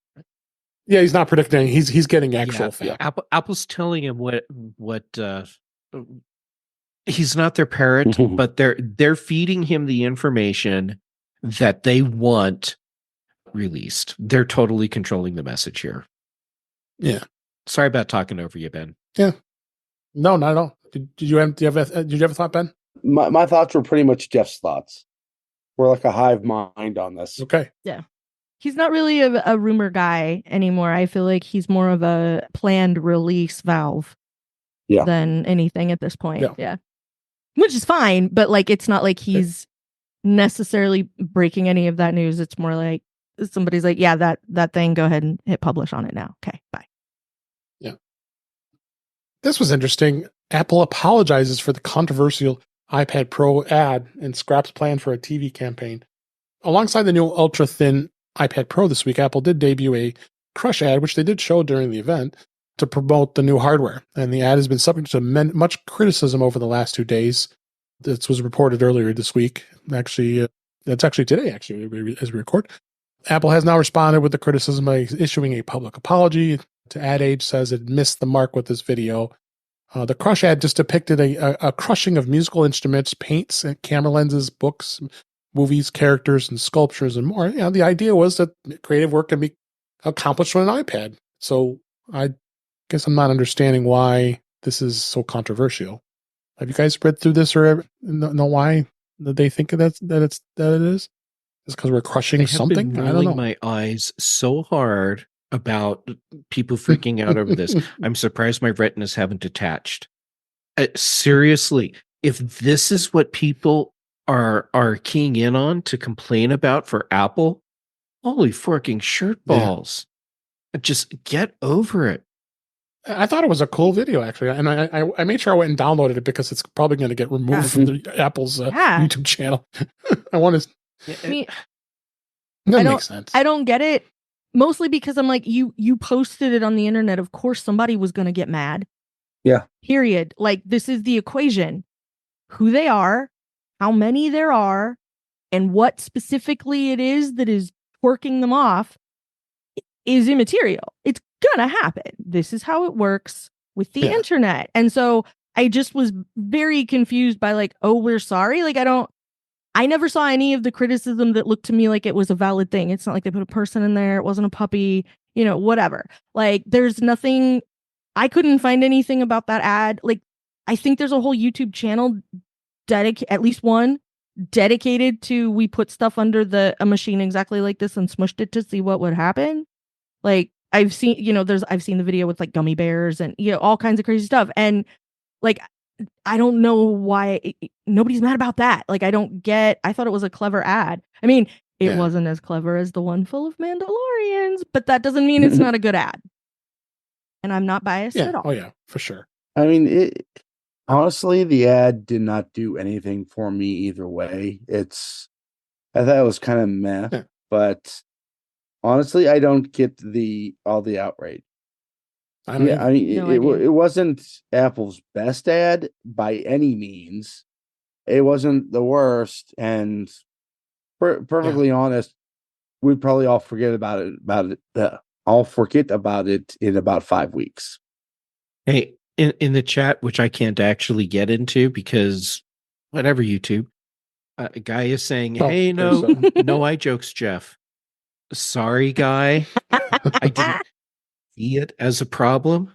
Yeah, he's not predicting. He's getting actual fact. Apple's telling him what. He's not their parrot, but they're feeding him the information that they want released. They're totally controlling the message here. Yeah. Sorry about talking over you, Ben. Yeah. No, not at all. Did you have a thought, Ben? My thoughts were pretty much Jeff's thoughts. We're like a hive mind on this. Okay. Yeah. He's not really a rumor guy anymore. I feel like he's more of a planned release valve than anything at this point. Yeah. Which is fine, but like it's not like he's necessarily breaking any of that news. It's more like somebody's like, yeah, that thing, go ahead and hit publish on it now. Okay, bye. Yeah. This was interesting. Apple apologizes for the controversial iPad Pro ad and scraps plan for a TV campaign. Alongside the new ultra-thin iPad Pro this week, Apple did debut a Crush ad, which they did show during the event, to promote the new hardware. And the ad has been subject to much criticism over the last 2 days. This was reported earlier this week. Actually, that's actually today, as we record. Apple has now responded with the criticism by issuing a public apology. To Ad Age says it missed the mark with this video. The Crush ad just depicted a crushing of musical instruments, paints, camera lenses, books, movies, characters, and sculptures, and more. You know, the idea was that creative work can be accomplished with an iPad. So I guess I'm not understanding why this is so controversial. Have you guys read through this or know why they think that it is? It's because we're crushing something? Been I don't know. My eyes so hard about people freaking out over this. I'm surprised my retinas haven't detached. Seriously, if this is what people are keying in on to complain about for Apple, holy forking shirt balls. Yeah. Just get over it. I thought it was a cool video, actually, and I made sure I went and downloaded it because it's probably going to get removed from the Apple's YouTube channel. I want to. I mean, that makes sense. I don't get it, mostly because I'm like, you posted it on the internet. Of course, somebody was going to get mad. Yeah. Period. Like, this is the equation: who they are, how many there are, and what specifically it is that is twerking them off is immaterial. It's gonna happen. This is how it works with the internet. And so I just was very confused by like, oh, we're sorry. Like, I never saw any of the criticism that looked to me like it was a valid thing. It's not like they put a person in there. It wasn't a puppy, whatever. Like, there's nothing, I couldn't find anything about that ad. Like, I think there's a whole YouTube channel at least one dedicated to, we put stuff under a machine exactly like this and smushed it to see what would happen. Like, I've seen, I've seen the video with like gummy bears and, all kinds of crazy stuff. And like, I don't know why nobody's mad about that. Like, I thought it was a clever ad. I mean, it wasn't as clever as the one full of Mandalorians, but that doesn't mean it's not a good ad. And I'm not biased at all. Oh yeah, for sure. I mean, honestly, the ad did not do anything for me either way. I thought it was kind of meh, but honestly, I don't get all the outrage. I mean, it wasn't Apple's best ad by any means. It wasn't the worst, and perfectly honest, we'd probably all forget about it. I'll forget about it in about 5 weeks. Hey, in the chat, which I can't actually get into because whatever, YouTube, a guy is saying, "Hey, no eye jokes, Jeff. Sorry, guy. I didn't see it as a problem.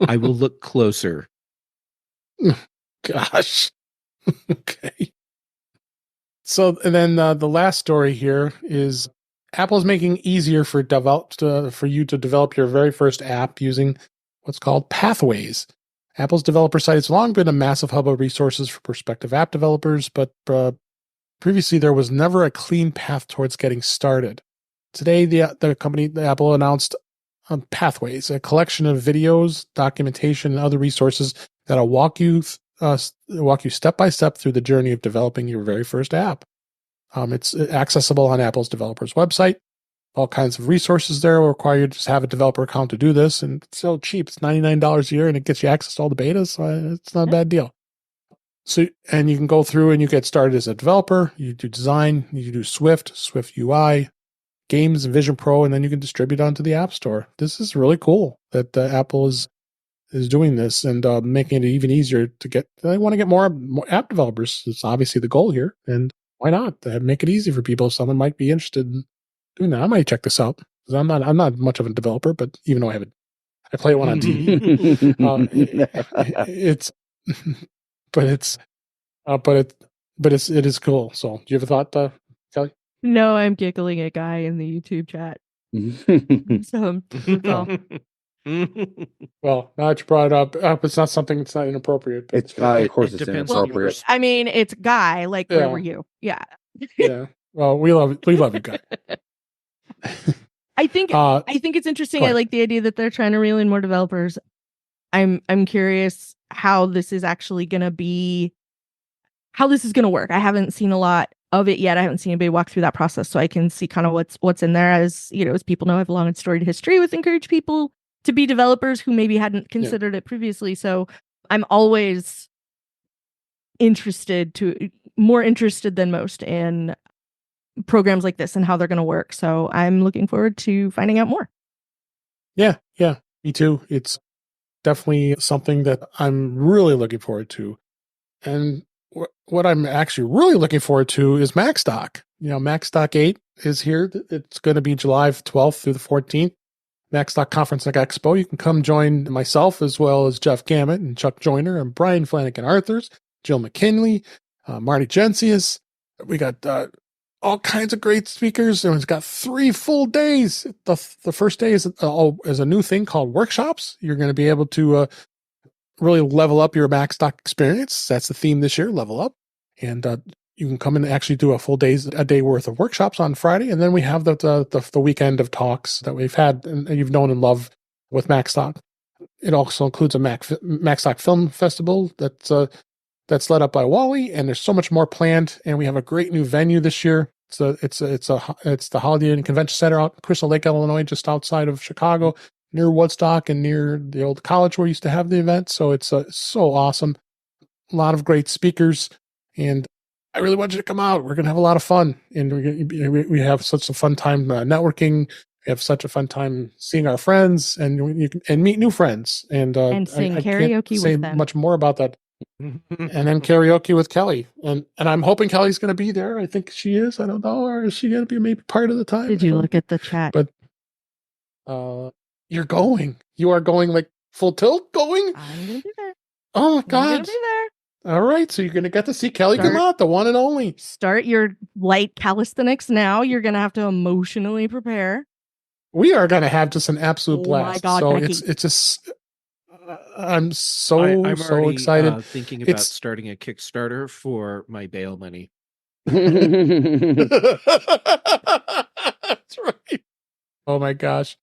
I will look closer." Gosh. Okay. So, and then the last story here is Apple's making it easier for you to develop your very first app using what's called Pathways. Apple's developer site has long been a massive hub of resources for prospective app developers, but previously there was never a clean path towards getting started. Today, the company, Apple, announced Pathways, a collection of videos, documentation, and other resources that'll walk you step by step through the journey of developing your very first app. It's accessible on Apple's developers website. All kinds of resources there will require you to just have a developer account to do this, and it's so cheap. It's $99 a year, and it gets you access to all the betas. So it's not a bad deal. So, and you can go through and you get started as a developer. You do design, you do Swift UI, games, and Vision Pro, and then you can distribute onto the App Store. This is really cool that Apple is doing this and making it even easier to get. They want to get more app developers. It's obviously the goal here, and why not make it easy for people if someone might be interested in doing that. I might check this out because I'm not much of a developer, but even though I play one on TV. It's, but it is cool. So, do you have a thought, Kelly? No, I'm giggling at Guy in the YouTube chat. So that's all. Well, now that you brought it up, it's not something that's not inappropriate. But It's of course It it's depends on inappropriate. yours. I mean, it's Guy. Like, where Yeah. were you? Yeah. yeah. Well, we love you guys. I think it's interesting. go I ahead. like the idea that they're trying to reel in more developers. I'm curious how this is actually going to be, how this is going to work. I haven't seen a lot of it yet. I haven't seen anybody walk through that process, so I can see kind of what's in there. As people know, I have a long and storied history with encourage people to be developers who maybe hadn't considered it previously. So I'm always more interested than most in programs like this and how they're going to work. So I'm looking forward to finding out more. Yeah, me too. It's definitely something that I'm really looking forward to. And what I'm actually really looking forward to is MacStock. MacStock 8 is here. It's going to be July 12th through the 14th. MacStock Conference and Expo. You can come join myself as well as Jeff Gamet and Chuck Joyner and Brian Flanagan-Arthurs, Jill McKinley, Marty Gencius. We got all kinds of great speakers, and it's got 3 full days. The first day is a new thing called workshops. You're going to be able to really level up your MacStock experience. That's the theme this year, level up. And you can come and actually do a day worth of workshops on Friday. And then we have the weekend of talks that we've had and you've known and loved with MacStock. It also includes a MacStock Film Festival that's led up by Wally, and there's so much more planned. And we have a great new venue this year. It's the Holiday Inn Convention Center out in Crystal Lake, Illinois, just outside of Chicago, near Woodstock and near the old college where we used to have the event. So it's so awesome. A lot of great speakers, and I really want you to come out. We're going to have a lot of fun, and we have such a fun time networking. We have such a fun time seeing our friends, and you can meet new friends, and sing I karaoke can't say with them. much more about that. And then karaoke with Kelly, and I'm hoping Kelly's going to be there. I think she is. I don't know, or is she going to be maybe part of the time? Did you look at the chat? But you're going. You are going like full tilt going. I'm gonna be there. Oh my I'm gonna God! be there. All right, so you're going to get to see Kelly Start- Guimont, the one and only. Start your light calisthenics now. You're gonna have to emotionally prepare. We are going to have just an absolute Oh my blast. God, so Becky. it's just I'm so I'm so already, excited. thinking about It's- starting a Kickstarter for my bail money. That's right. Oh my gosh.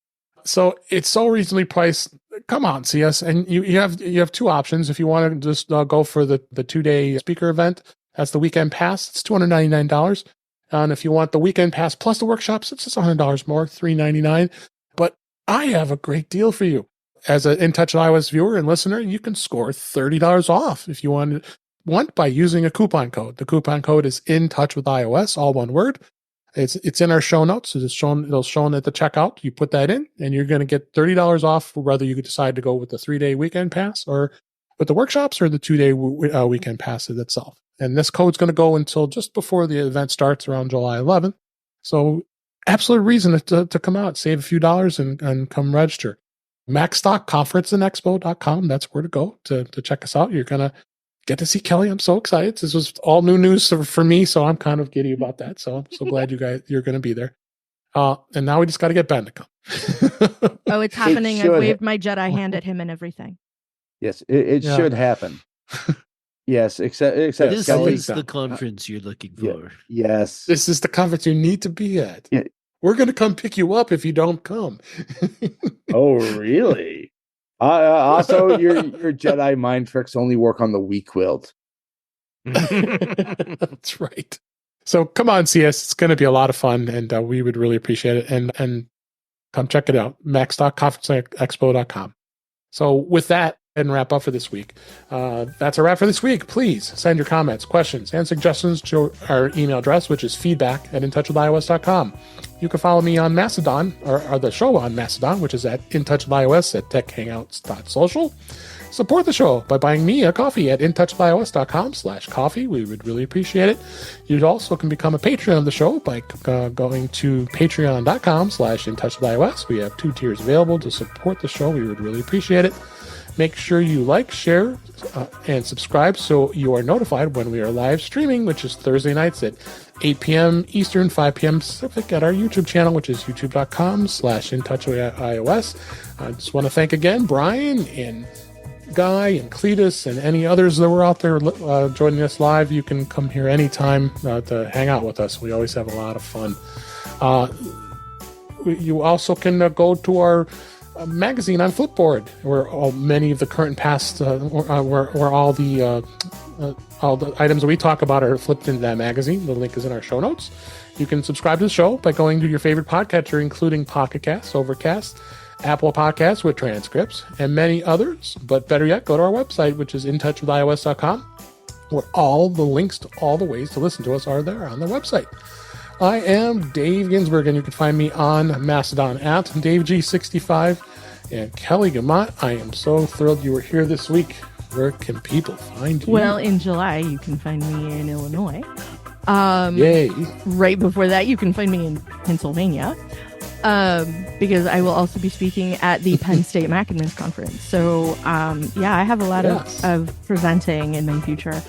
So it's so reasonably priced. Come on, see us. And you have 2 options. If you want to just go for the 2-day speaker event, that's the weekend pass. It's $299. And if you want the weekend pass plus the workshops, it's just $100 more, $399. But I have a great deal for you. As an In Touch with iOS viewer and listener, you can score $30 off if you want by using a coupon code. The coupon code is In Touch with iOS, all one word. It's in our show notes. It'll show at the checkout. You put that in, and you're going to get $30 off, whether you decide to go with the 3-day weekend pass or with the workshops or the 2-day weekend pass itself. And this code's going to go until just before the event starts around July 11th. So absolute reason to come out, save a few dollars and come register. MacStockConferenceandExpo.com. That's where to go to check us out. You're going to get to see Kelly. I'm so excited. This was all new news for me, so I'm kind of giddy about that. So I'm so glad you're going to be there. And now we just got to get Ben to come. Oh, it's happening. I've should waved my Jedi hand at him and everything. Yes, it Yeah. should happen. Yes, except This Kelly. is the conference you're looking for. Yes. This is the conference you need to be at. Yeah. We're going to come pick you up if you don't come. Oh, really? Also, your Jedi mind tricks only work on the weak willed. That's right. So come on, see us. It's going to be a lot of fun, and we would really appreciate it. And come check it out, max.conferenceexpo.com. So with that, and wrap up for this week. That's a wrap for this week. Please send your comments, questions, and suggestions to our email address, which is feedback@intouchwithios.com. You can follow me on Mastodon, or the show on Mastodon, which is at intouchwithios at techhangouts.social. support the show by buying me a coffee at intouchwithios.com/coffee. We would really appreciate it. You also can become a patron of the show by going to patreon.com/intouchwithios. We have 2 tiers available to support the show. We would really appreciate it. Make sure you like, share, and subscribe so you are notified when we are live streaming, which is Thursday nights at 8 p.m. Eastern, 5 p.m. Pacific at our YouTube channel, which is youtube.com/intouchwithios. I just want to thank again Brian and Guy and Cletus and any others that were out there joining us live. You can come here anytime to hang out with us. We always have a lot of fun. You also can go to our magazine on Flipboard, where many of the current past, where all the items that we talk about are flipped into that magazine. The link is in our show notes. You can subscribe to the show by going to your favorite podcatcher, including Pocket Cast, Overcast, Apple Podcasts with transcripts, and many others. But better yet, go to our website, which is intouchwithios.com, where all the links to all the ways to listen to us are there on the website. I am Dave Ginsburg, and you can find me on Mastodon at DaveG65. And Kelly Guimont, I am so thrilled you were here this week. Where can people find you? Well, in July, you can find me in Illinois. Yay. Right before that, you can find me in Pennsylvania. Because I will also be speaking at the Penn State Macadamins Conference. So, I have a lot of presenting in my future.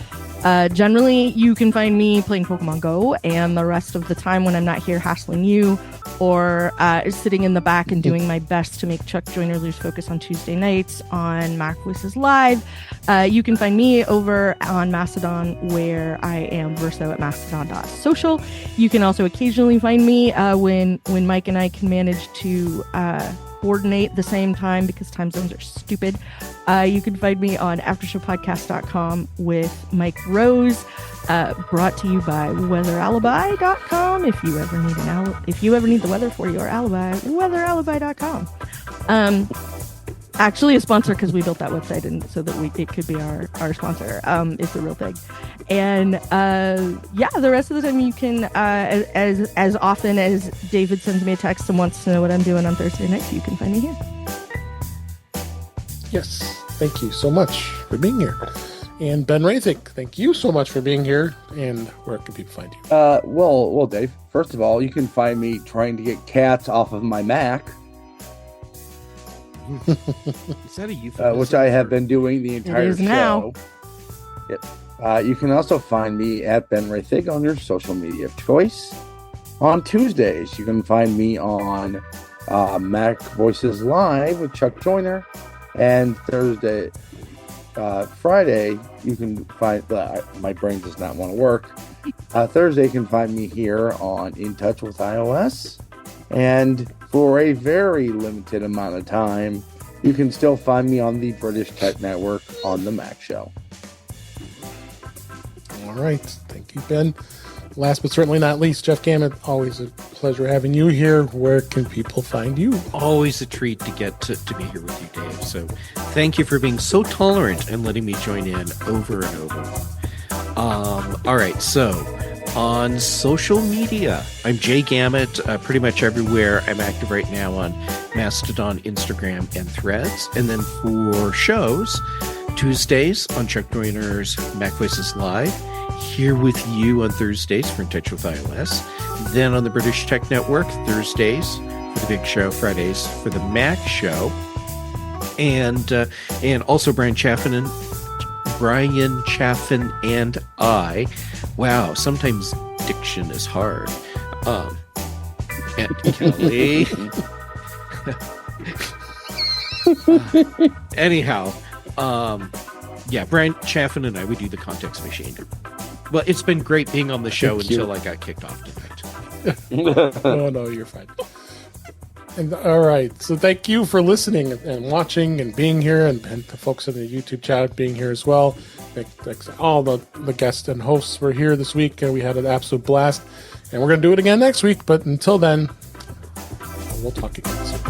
Generally, you can find me playing Pokemon Go, and the rest of the time when I'm not here hassling you or sitting in the back and doing my best to make Chuck Joyner lose focus on Tuesday nights on Mac Voices Live, you can find me over on Mastodon, where I am verso at mastodon.social. You can also occasionally find me when Mike and I can manage to coordinate the same time, because time zones are stupid. You can find me on aftershowpodcast.com with Mike Rose, brought to you by weatheralibi.com. If you ever need the weather for your alibi, weatheralibi.com. Actually a sponsor, because we built that website and so that it could be our sponsor. It's a real thing. And the rest of the time you can, as often as David sends me a text and wants to know what I'm doing on Thursday nights, you can find me here. Yes, thank you so much for being here. And Ben Roethig, thank you so much for being here. And where can people find you? Well, Dave, first of all, you can find me trying to get cats off of my Mac. Is that a euphemism? Which I have been doing the entire show. Now. Yep. You can also find me at Ben Roethig on your social media of choice. On Tuesdays, you can find me on Mac Voices Live with Chuck Joyner. And Friday, you can find... my brain does not want to work. Thursday, you can find me here on In Touch with iOS. And for a very limited amount of time, you can still find me on the British Tech Network on the Mac Show. All right. Thank you, Ben. Last but certainly not least, Jeff Gamet, always a pleasure having you here. Where can people find you? Always a treat to get to be here with you, Dave. So thank you for being so tolerant and letting me join in over and over. All right. So on social media, I'm Jay Gamet, pretty much everywhere. I'm active right now on Mastodon, Instagram, and Threads. And then for shows, Tuesdays on Chuck Joyner's Mac Voices Live, here with you on Thursdays for In Touch with iOS. Then on the British Tech Network, Thursdays for the big show, Fridays for the Mac show. And also Brian Chaffin and I. Wow, sometimes diction is hard. And Kelly. Anyhow, Brian Chaffin and I, we do the Context Machine. Well, it's been great being on the show until I got kicked off tonight. Oh, no, you're fine. And, all right. So thank you for listening and watching and being here, and the folks in the YouTube chat being here as well. Thanks all the guests and hosts were here this week, and we had an absolute blast. And we're going to do it again next week. But until then, we'll talk again soon.